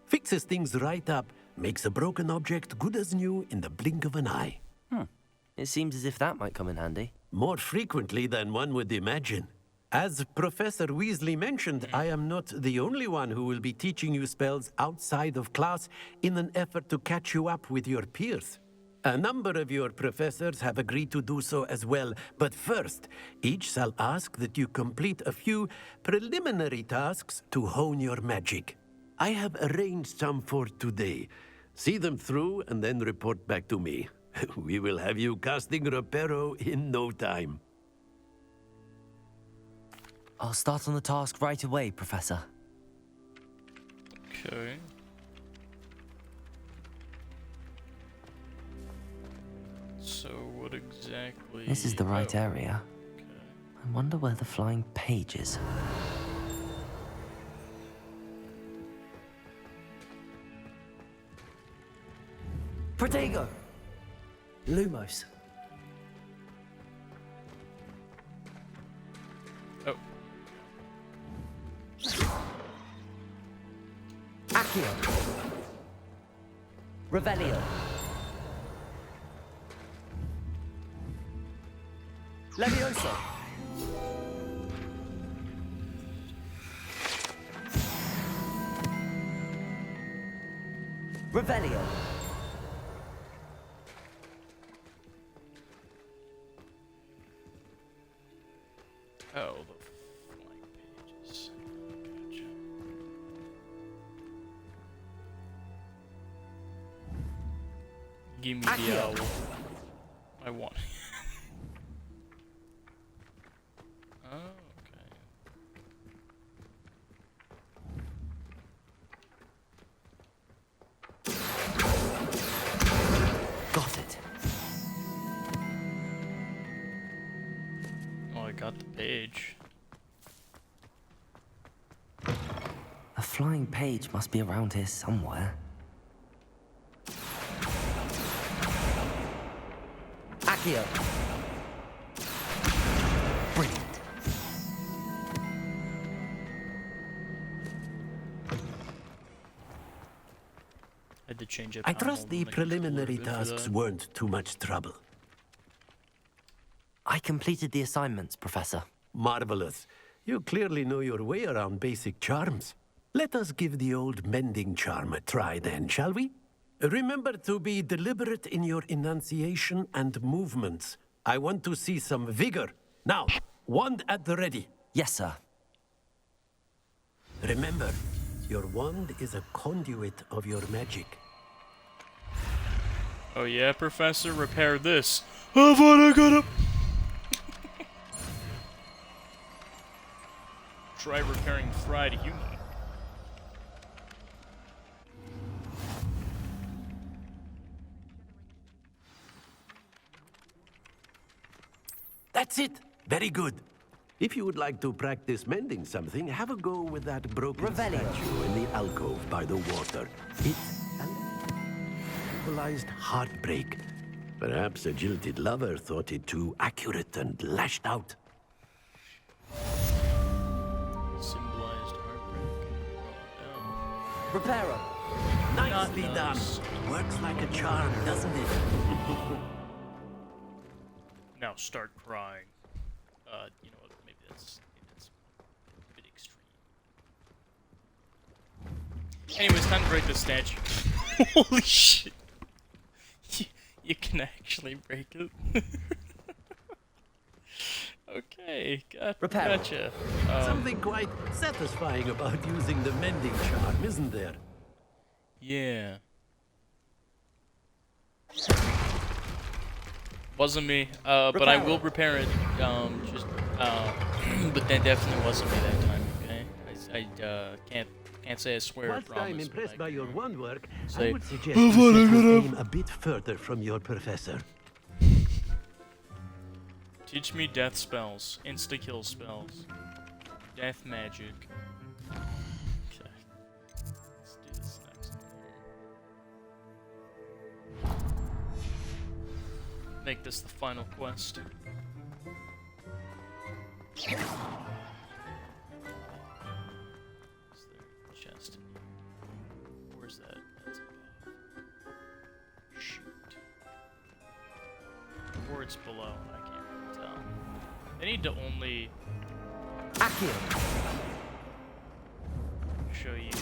Fixes things right up, makes a broken object good as new in the blink of an eye. It seems as if that might come in handy. More frequently than one would imagine. As Professor Weasley mentioned, I am not the only one who will be teaching you spells outside of class in an effort to catch you up with your peers. A number of your professors have agreed to do so as well, but first, each shall ask that you complete a few preliminary tasks to hone your magic. I have arranged some for today. See them through and then report back to me. We will have you casting Reparo in no time. I'll start on the task right away, Professor. Okay. So what exactly... This is the right oh. area. Okay. I wonder where the flying page is. Protego! Lumos. Oh. Accio. Revelio. Levioso! Revelio! Oh, the flying pages. Gotcha. Give me the owl. I want. Oh, okay. Got it. Oh, I got the page. A flying page must be around here somewhere. Accio! Brilliant. I did change it. I trust the preliminary tasks weren't too much trouble. I completed the assignments, Professor. Marvelous. You clearly know your way around basic charms. Let us give the old mending charm a try then, shall we? Remember to be deliberate in your enunciation and movements. I want to see some vigor. Now, wand at the ready. Yes, sir. Remember, your wand is a conduit of your magic. Oh yeah, Professor, repair this. How far I got up? Try repairing fried human. That's it. Very good. If you would like to practice mending something, have a go with that broken statue in the alcove by the water. It's a symbolized heartbreak. Perhaps a jilted lover thought it too accurate and lashed out. Symbolized heartbreak. Reparo. Nicely done. Works like a charm, doesn't it? Now start crying. You know what? Maybe that's a bit extreme. Anyways, time to break this statue. Holy shit! You can actually break it. Okay, gotcha. Something quite satisfying about using the mending charm, isn't there? Yeah. Wasn't me, but I will repair it. But that definitely wasn't me that time. Okay, I can't say I swear. Whilst I'm impressed by your wand work, say, I would suggest you set your aim a bit further from your professor. Teach me death spells, insta-kill spells, death magic. Okay, let's do this next one. Make this the final quest. Is there a chest? Where's that? That's above. Shoot. Or it's below, I can't really tell. They need to only show you the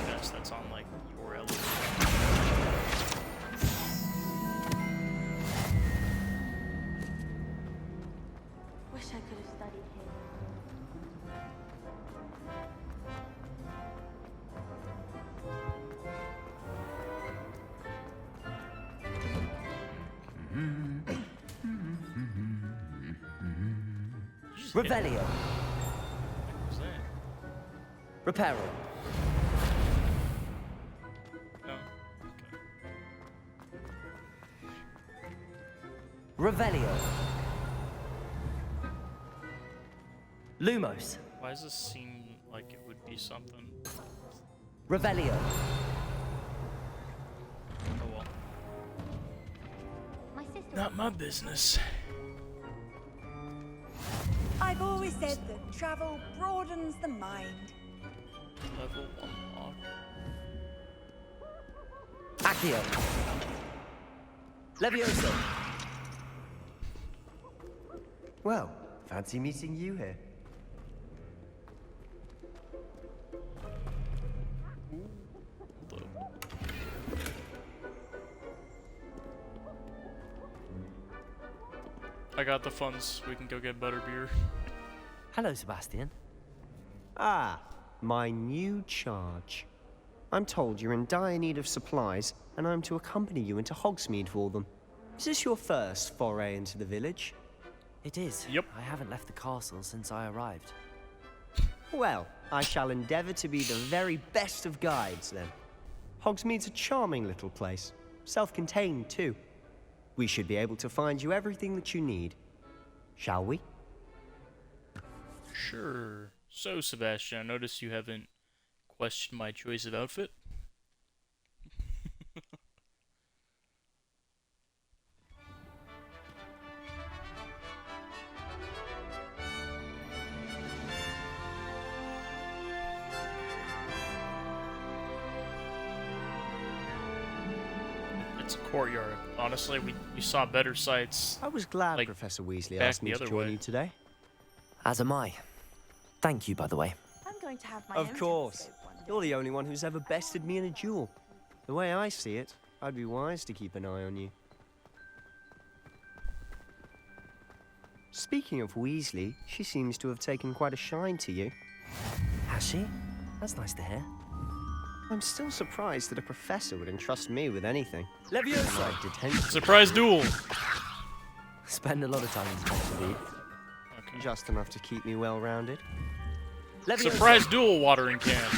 best that's on like your elevation. Wish I could have studied here. Revelio. What was that? Reparo. No. Okay. Revelio. Lumos. Why does this seem like it would be something? Revelio. Oh well. Not my business. I've always said that travel broadens the mind. Level 1 lock. Accio. Levioso. Well, fancy meeting you here. I got the funds. We can go get butterbeer. Hello, Sebastian. Ah, my new charge. I'm told you're in dire need of supplies, and I'm to accompany you into Hogsmeade for them. Is this your first foray into the village? It is. Yep. I haven't left the castle since I arrived. Well, I shall endeavour to be the very best of guides, then. Hogsmeade's a charming little place. Self-contained, too. We should be able to find you everything that you need. Shall we? Sure. So, Sebastian, I noticed you haven't questioned my choice of outfit. It's a courtyard. Honestly, we saw better sights. I was glad like, Professor Weasley back asked me the to other join way. you today. As am I. Thank you, by the way. I'm going to have my Of own course. telescope one day. You're the only one who's ever bested me in a duel. The way I see it, I'd be wise to keep an eye on you. Speaking of Weasley, she seems to have taken quite a shine to you. Has she? That's nice to hear. I'm still surprised that a professor would entrust me with anything. Leviosa! Like detention. Surprise duel! Spend a lot of time in detention. Okay. Just enough to keep me well-rounded. Surprise duel watering can.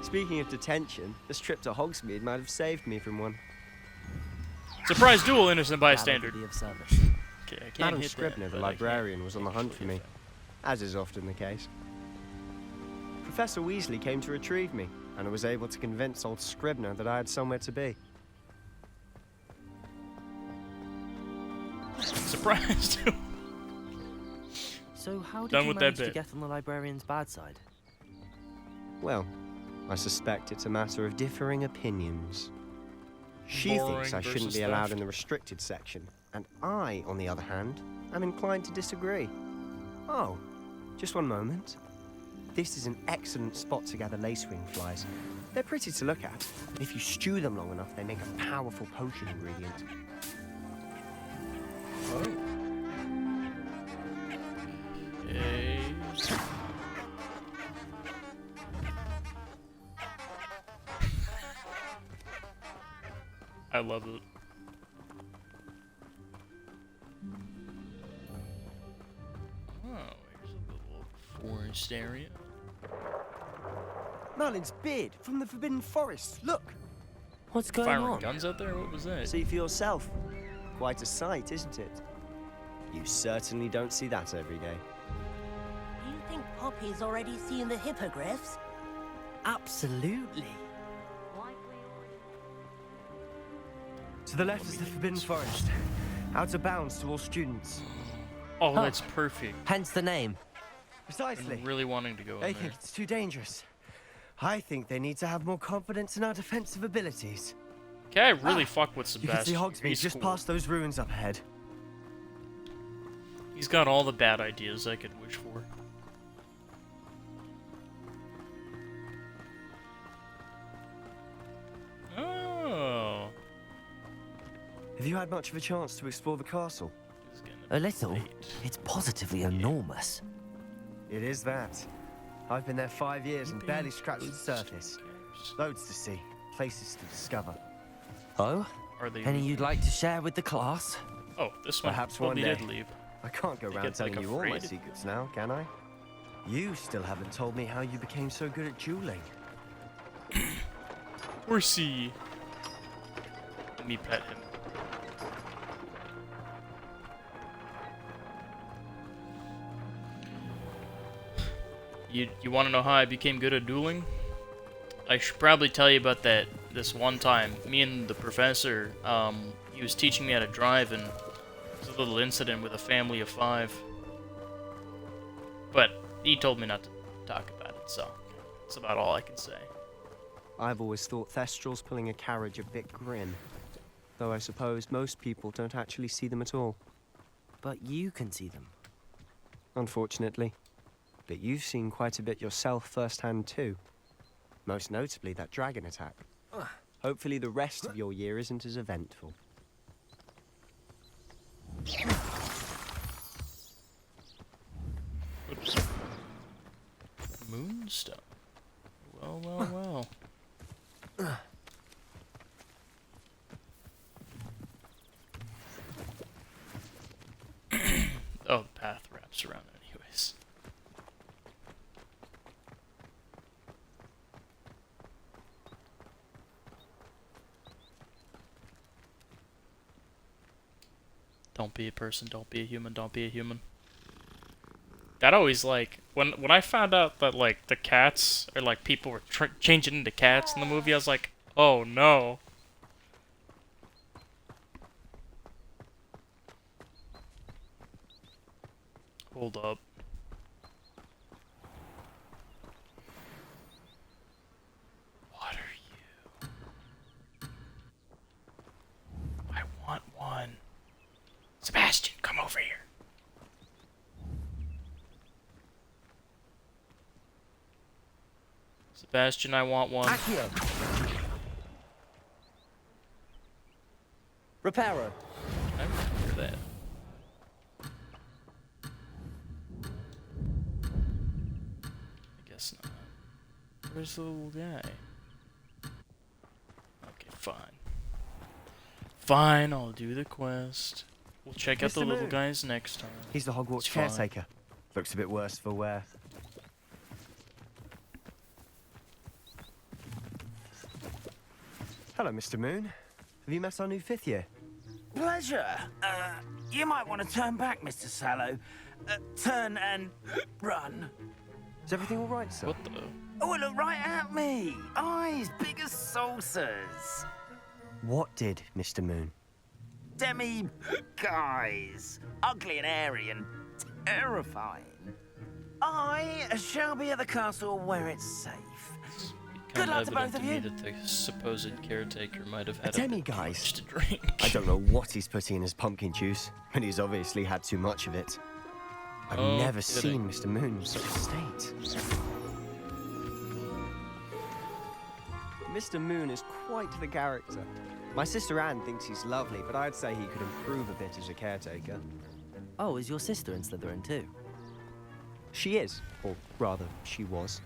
Speaking of detention, this trip to Hogsmeade might have saved me from one. Surprise duel, innocent bystander. Be of service. Okay, I can't Madam hit Scribner, that, the but I can't librarian, was on the hunt for actually me, hit as is often the case. Professor Weasley came to retrieve me, and I was able to convince old Scribner that I had somewhere to be. that. Surprise duel. So how did Done you with that manage to bit. get on the librarian's bad side? Well, I suspect it's a matter of differing opinions. She Boring thinks I shouldn't versus be allowed theft. in the restricted section, and I, on the other hand, am inclined to disagree. Oh, just one moment. This is an excellent spot to gather lacewing flies. They're pretty to look at, and if you stew them long enough, they make a powerful potion ingredient. Okay. I love it. Oh, here's a little forest area. Merlin's beard from the Forbidden Forest. Look! What's going Firing on? guns out there? What was that? See for yourself. Quite a sight, isn't it? You certainly don't see that every day. Do you think Poppy's already seen the hippogriffs? Absolutely. To the left is the Forbidden Forest. Out of bounds to all students. Oh, that's perfect. Hence the name. Precisely. I'm really wanting to go They in think there. it's too dangerous. I think they need to have more confidence in our defensive abilities. Okay, I really fuck with You can see Sebastian. Hogsmeade He's just cool. past those ruins up ahead. He's got all the bad ideas I could wish for. Oh. Have you had much of a chance to explore the castle? A little. It's positively enormous. It is that. I've been there 5 years and barely scratched the surface. Loads to see, places to discover. Oh? Are they Any you'd like to share with the class? Oh, this one Perhaps totally one day. did leave. I can't go They around get, like, telling you all my afraid. secrets now, can I? You still haven't told me how you became so good at dueling. Or see. Let me pet him. You want to know how I became good at dueling? I should probably tell you about this one time. Me and the professor, he was teaching me how to drive, and there was a little incident with a family of 5. But he told me not to talk about it, so that's about all I can say. I've always thought Thestrals pulling a carriage a bit grim. Though I suppose most people don't actually see them at all. But you can see them. Unfortunately. But you've seen quite a bit yourself firsthand too. Most notably that dragon attack. Hopefully the rest of your year isn't as eventful. Oops. Moonstone. Well, well, well. Oh, the path wraps around anyways. Don't be a person, don't be a human, don't be a human. That always, like, when I found out that, like, the cats, or, like, people were changing into cats in the movie, I was like, oh no. Hold up. What are you? I want one. Sebastian, come over here. Sebastian, I want one. Accio. Reparo. I remember that. I guess not. Where's the little guy? Okay, fine. Fine, I'll do the quest. We'll check out the little guys next time. He's the Hogwarts caretaker. Looks a bit worse for wear. Hello, Mr. Moon. Have you met our new 5th year? Pleasure. You might want to turn back, Mr. Sallow. Turn and run. Is everything all right, sir? What the? Oh, look right at me. Eyes big as saucers. What did, Mr. Moon? Demi guys. Ugly and airy and terrifying. I shall be at the castle where it's safe. Good luck to both of you. That the supposed caretaker might have had Demi a bit guys. much to drink. I don't know what he's putting in his pumpkin juice, and he's obviously had too much of it. I've never seen Mr. Moon in such a state. Mr. Moon is quite the character. My sister Anne thinks he's lovely, but I'd say he could improve a bit as a caretaker. Oh, is your sister in Slytherin too? She is, or rather, she was.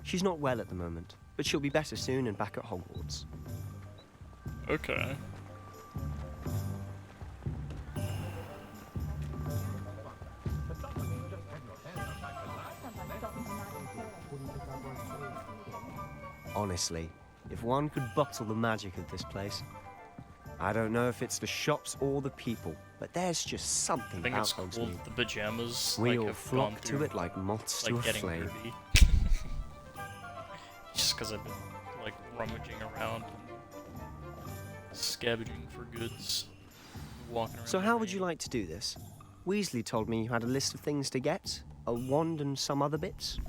She's not well at the moment, but she'll be better soon and back at Hogwarts. Okay. Honestly, if one could bottle the magic of this place, I don't know if it's the shops or the people, but there's just something I think about it's cool Hogsmeade. the pajamas. We like, all have flock gone to through, it like moths like to a getting flame. dirty. Just because I've been like rummaging around, scavenging for goods, walking around. So how would you like to do this? Weasley told me you had a list of things to get, a wand and some other bits.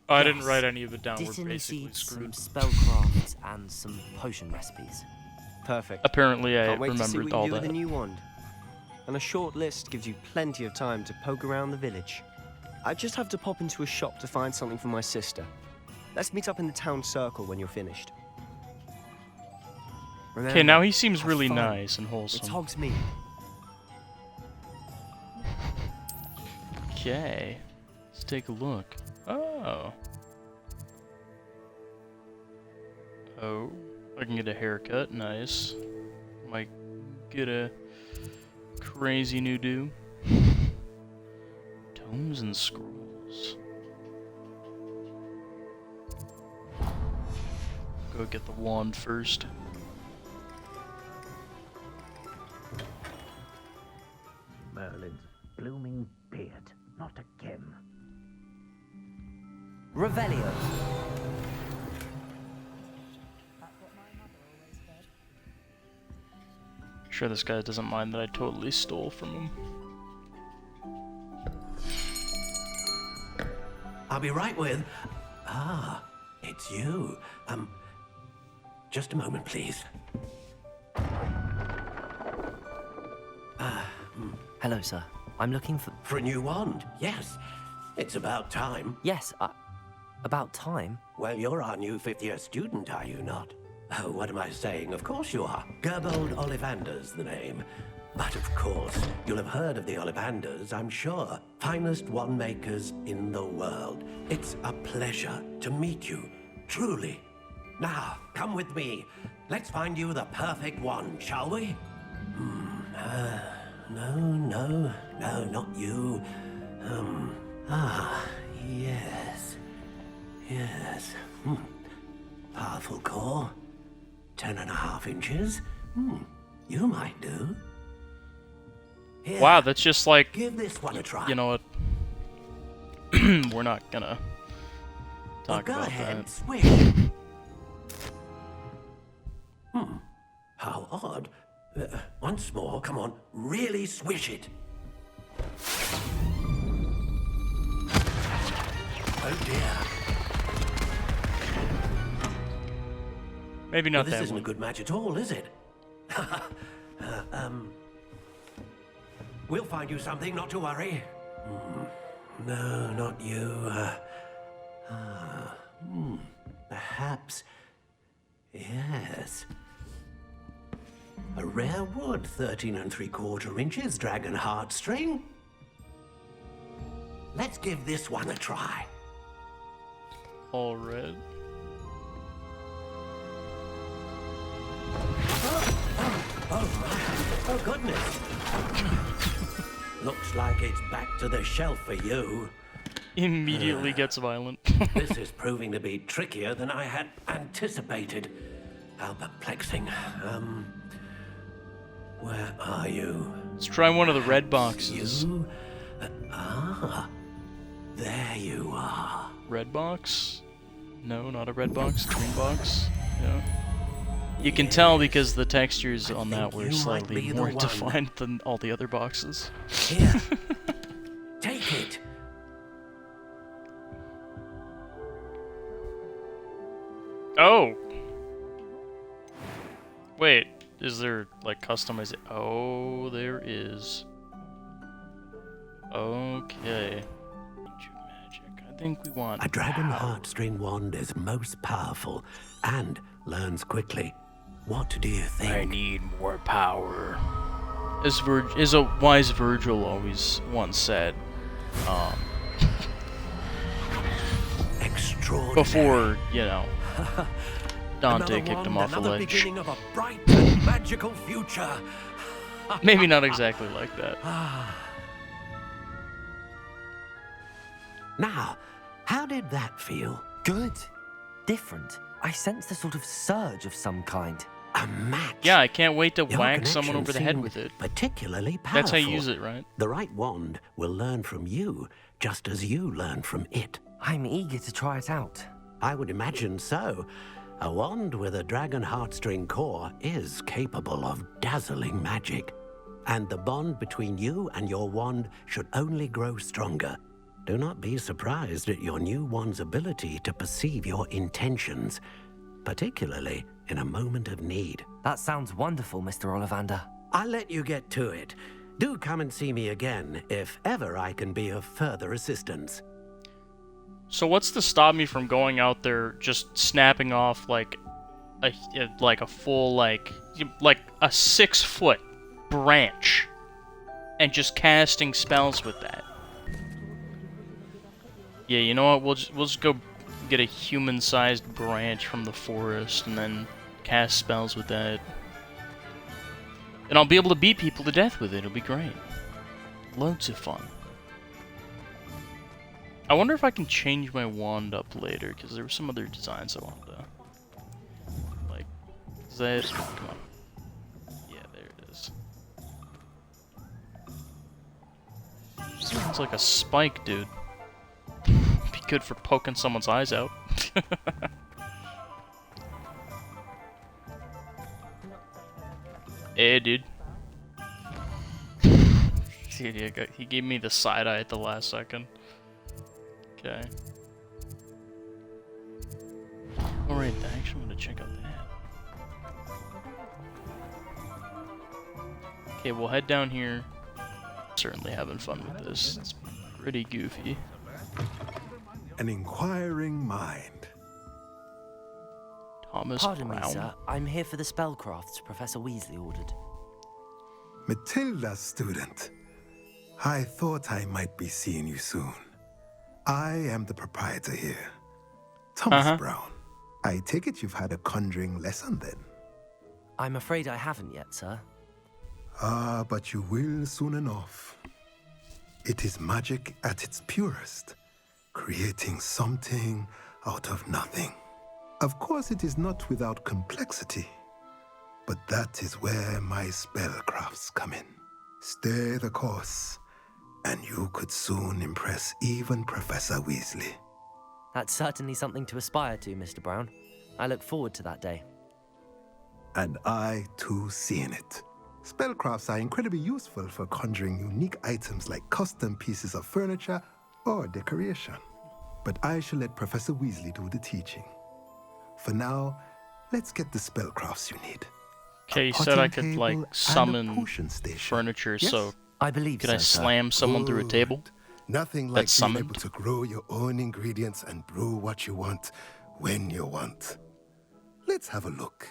Oh, I didn't write any of it down. We're Dittany basically seeds, screwed. some spellcrafts, and some potion recipes. Perfect. Apparently, I Can't wait to see remembered what all you do that. with a new wand. And a short list gives you plenty of time to poke around the village. I just have to pop into a shop to find something for my sister. Let's meet up in the town circle when you're finished. Okay, now he seems have really fun. nice and It's wholesome. Hogsmeade. Okay, let's take a look. Oh. Oh, I can get a haircut. Nice. Might get a crazy new do. Tomes and scrolls. Go get the wand first. Merlin's blooming beard. Not again. Revelio. Sure, this guy doesn't mind that I totally stole from him. I'll be right with... Ah, it's you. just a moment, please. Hello, sir. I'm looking for... For a new wand, yes. It's about time. Yes, about time? Well, you're our new fifth-year student, are you not? Oh, what am I saying? Of course you are. Gerbold Ollivander's the name. But of course, you'll have heard of the Ollivanders, I'm sure. Finest wand makers in the world. It's a pleasure to meet you, truly. Now, come with me. Let's find you the perfect wand, shall we? No, not you. Yes. Powerful core. 10.5 inches. You might do. Here, wow, that's just like... give this one a try. You know what? We're not gonna talk go about ahead, that. Swish. How odd. Once more, come on, really swish it. Oh dear. Maybe not This that isn't one. a good match at all, is it? We'll find you something, not to worry. No, not you. Perhaps. Yes. A rare wood, 13 3/4 inches, dragon heartstring. Let's give this one a try. All red. Oh, goodness. Looks like it's back to the shelf for you. Immediately gets violent. This is proving to be trickier than I had anticipated. How perplexing. Where are you? Let's try one of the red boxes. You? There you are. Red box? No, not a red box. Green box? Yeah. You can tell because the textures on that were slightly more defined than all the other boxes. Here. Take it. Oh! Wait, is there, like, customization? Oh, there is. Okay. Ancient magic. I think we want... A dragon heartstring wand is most powerful and learns quickly. What do you think? I need more power. As a wise Virgil always once said, extraordinary. Before, you know, Dante kicked him off a ledge. Beginning of a bright and magical future. Maybe not exactly like that. Now, how did that feel? Good. Different. I sensed a sort of surge of some kind. A match. Yeah, I can't wait to Your whack someone connection over the head seemed with it. Particularly powerful. That's how you use it, right? The right wand will learn from you, just as you learn from it. I'm eager to try it out. I would imagine so. A wand with a dragon heartstring core is capable of dazzling magic. And the bond between you and your wand should only grow stronger. Do not be surprised at your new wand's ability to perceive your intentions, particularly in a moment of need. That sounds wonderful, Mr. Ollivander. I'll let you get to it. Do come and see me again if ever I can be of further assistance. So what's to stop me from going out there just snapping off like a full like a 6-foot branch and just casting spells with that? Yeah, you know what? We'll just go get a human-sized branch from the forest and then cast spells with that. And I'll be able to beat people to death with it. It'll be great. Loads of fun. I wonder if I can change my wand up later, because there were some other designs I wanted to... Like, is that... Come on. Yeah, there it is. Sounds like a spike, dude. Be good for poking someone's eyes out. Hey, dude. He gave me the side eye at the last second. Okay. Alright, actually, I'm gonna check out that. Okay, we'll head down here. Certainly having fun with this. It's pretty goofy. An inquiring mind. Thomas Pardon Brown. me, sir. I'm here for the spellcrafts Professor Weasley ordered. Matilda, student. I thought I might be seeing you soon. I am the proprietor here, Thomas Brown. I take it you've had a conjuring lesson then? I'm afraid I haven't yet, sir. Ah, but you will soon enough. It is magic at its purest, creating something out of nothing. Of course, it is not without complexity, but that is where my spellcrafts come in. Stay the course, and you could soon impress even Professor Weasley. That's certainly something to aspire to, Mr. Brown. I look forward to that day. And I, too, seeing it. Spellcrafts are incredibly useful for conjuring unique items like custom pieces of furniture or decoration. But I shall let Professor Weasley do the teaching. For now, let's get the spellcrafts you need. Okay, you said I could, like, summon furniture, so I believe could I slam someone through a table? Nothing like being able to grow your own ingredients and brew what you want when you want. Let's have a look.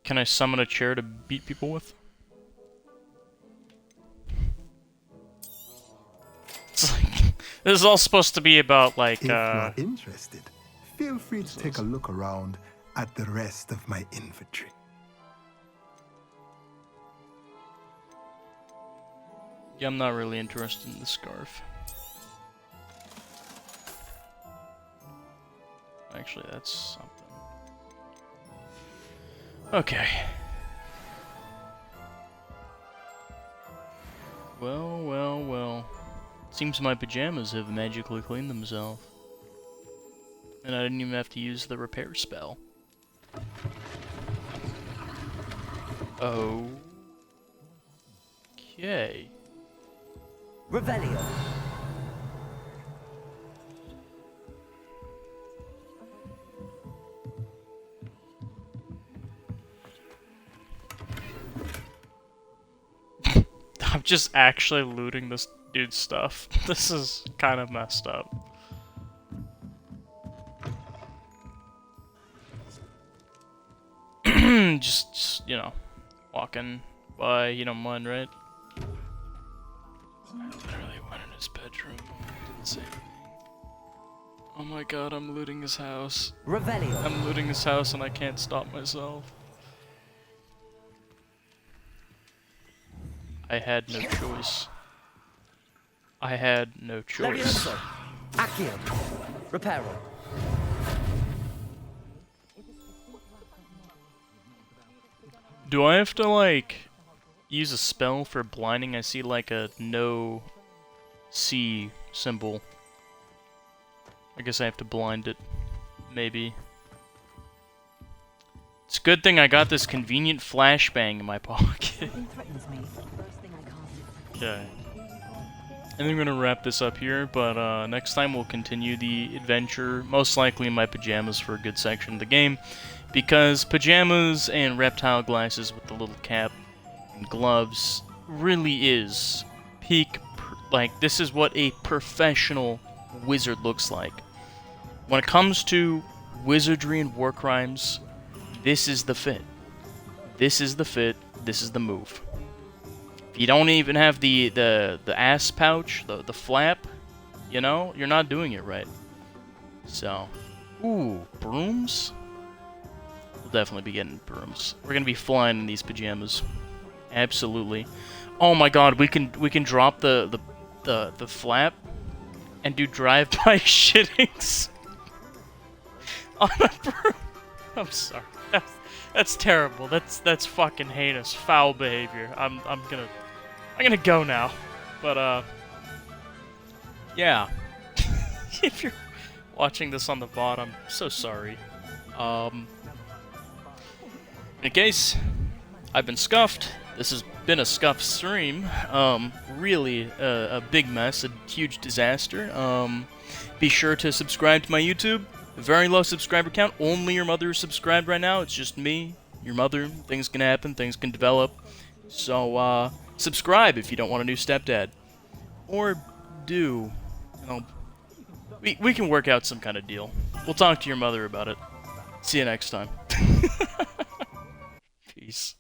Can I summon a chair to beat people with? It's like, this is all supposed to be about, like, If you're interested, feel free to take a look around at the rest of my inventory. Yeah, I'm not really interested in the scarf. Actually, that's something. Okay. Well, well, well. Seems my pajamas have magically cleaned themselves. And I didn't even have to use the repair spell. Okay. Revelio. I'm just actually looting this dude's stuff. This is kind of messed up. just, you know, walking by, you don't mind, right? I literally went in his bedroom. Didn't say anything. Oh my god, I'm looting his house. Revelio. I'm looting his house and I can't stop myself. I had no choice. I had no choice. Levioso. Accio. Reparo. Do I have to, like, use a spell for blinding? I see, like, a no C symbol. I guess I have to blind it. Maybe. It's a good thing I got this convenient flashbang in my pocket. Okay. I think I'm gonna wrap this up here, but next time we'll continue the adventure, most likely in my pajamas for a good section of the game, because pajamas and reptile glasses with the little cap and gloves really is peak, like, this is what a professional wizard looks like. When it comes to wizardry and war crimes, this is the fit. This is the fit, this is the move. If you don't even have the ass pouch, the flap, you know, you're not doing it right. So, ooh, brooms? We'll definitely be getting brooms. We're gonna be flying in these pajamas. Absolutely. Oh my god, we can drop the flap and do drive-by shittings on a broom. I'm sorry. That's terrible. That's fucking heinous, foul behavior. I'm gonna go now. But yeah. If you're watching this on the VOD, I'm so sorry. In case, I've been Scuffed. This has been a Scuffed stream. Really a big mess, a huge disaster. Be sure to subscribe to my YouTube. Very low subscriber count. Only your mother is subscribed right now. It's just me, your mother. Things can happen. Things can develop. So, subscribe if you don't want a new stepdad. Or do. You know, we can work out some kind of deal. We'll talk to your mother about it. See you next time. Peace.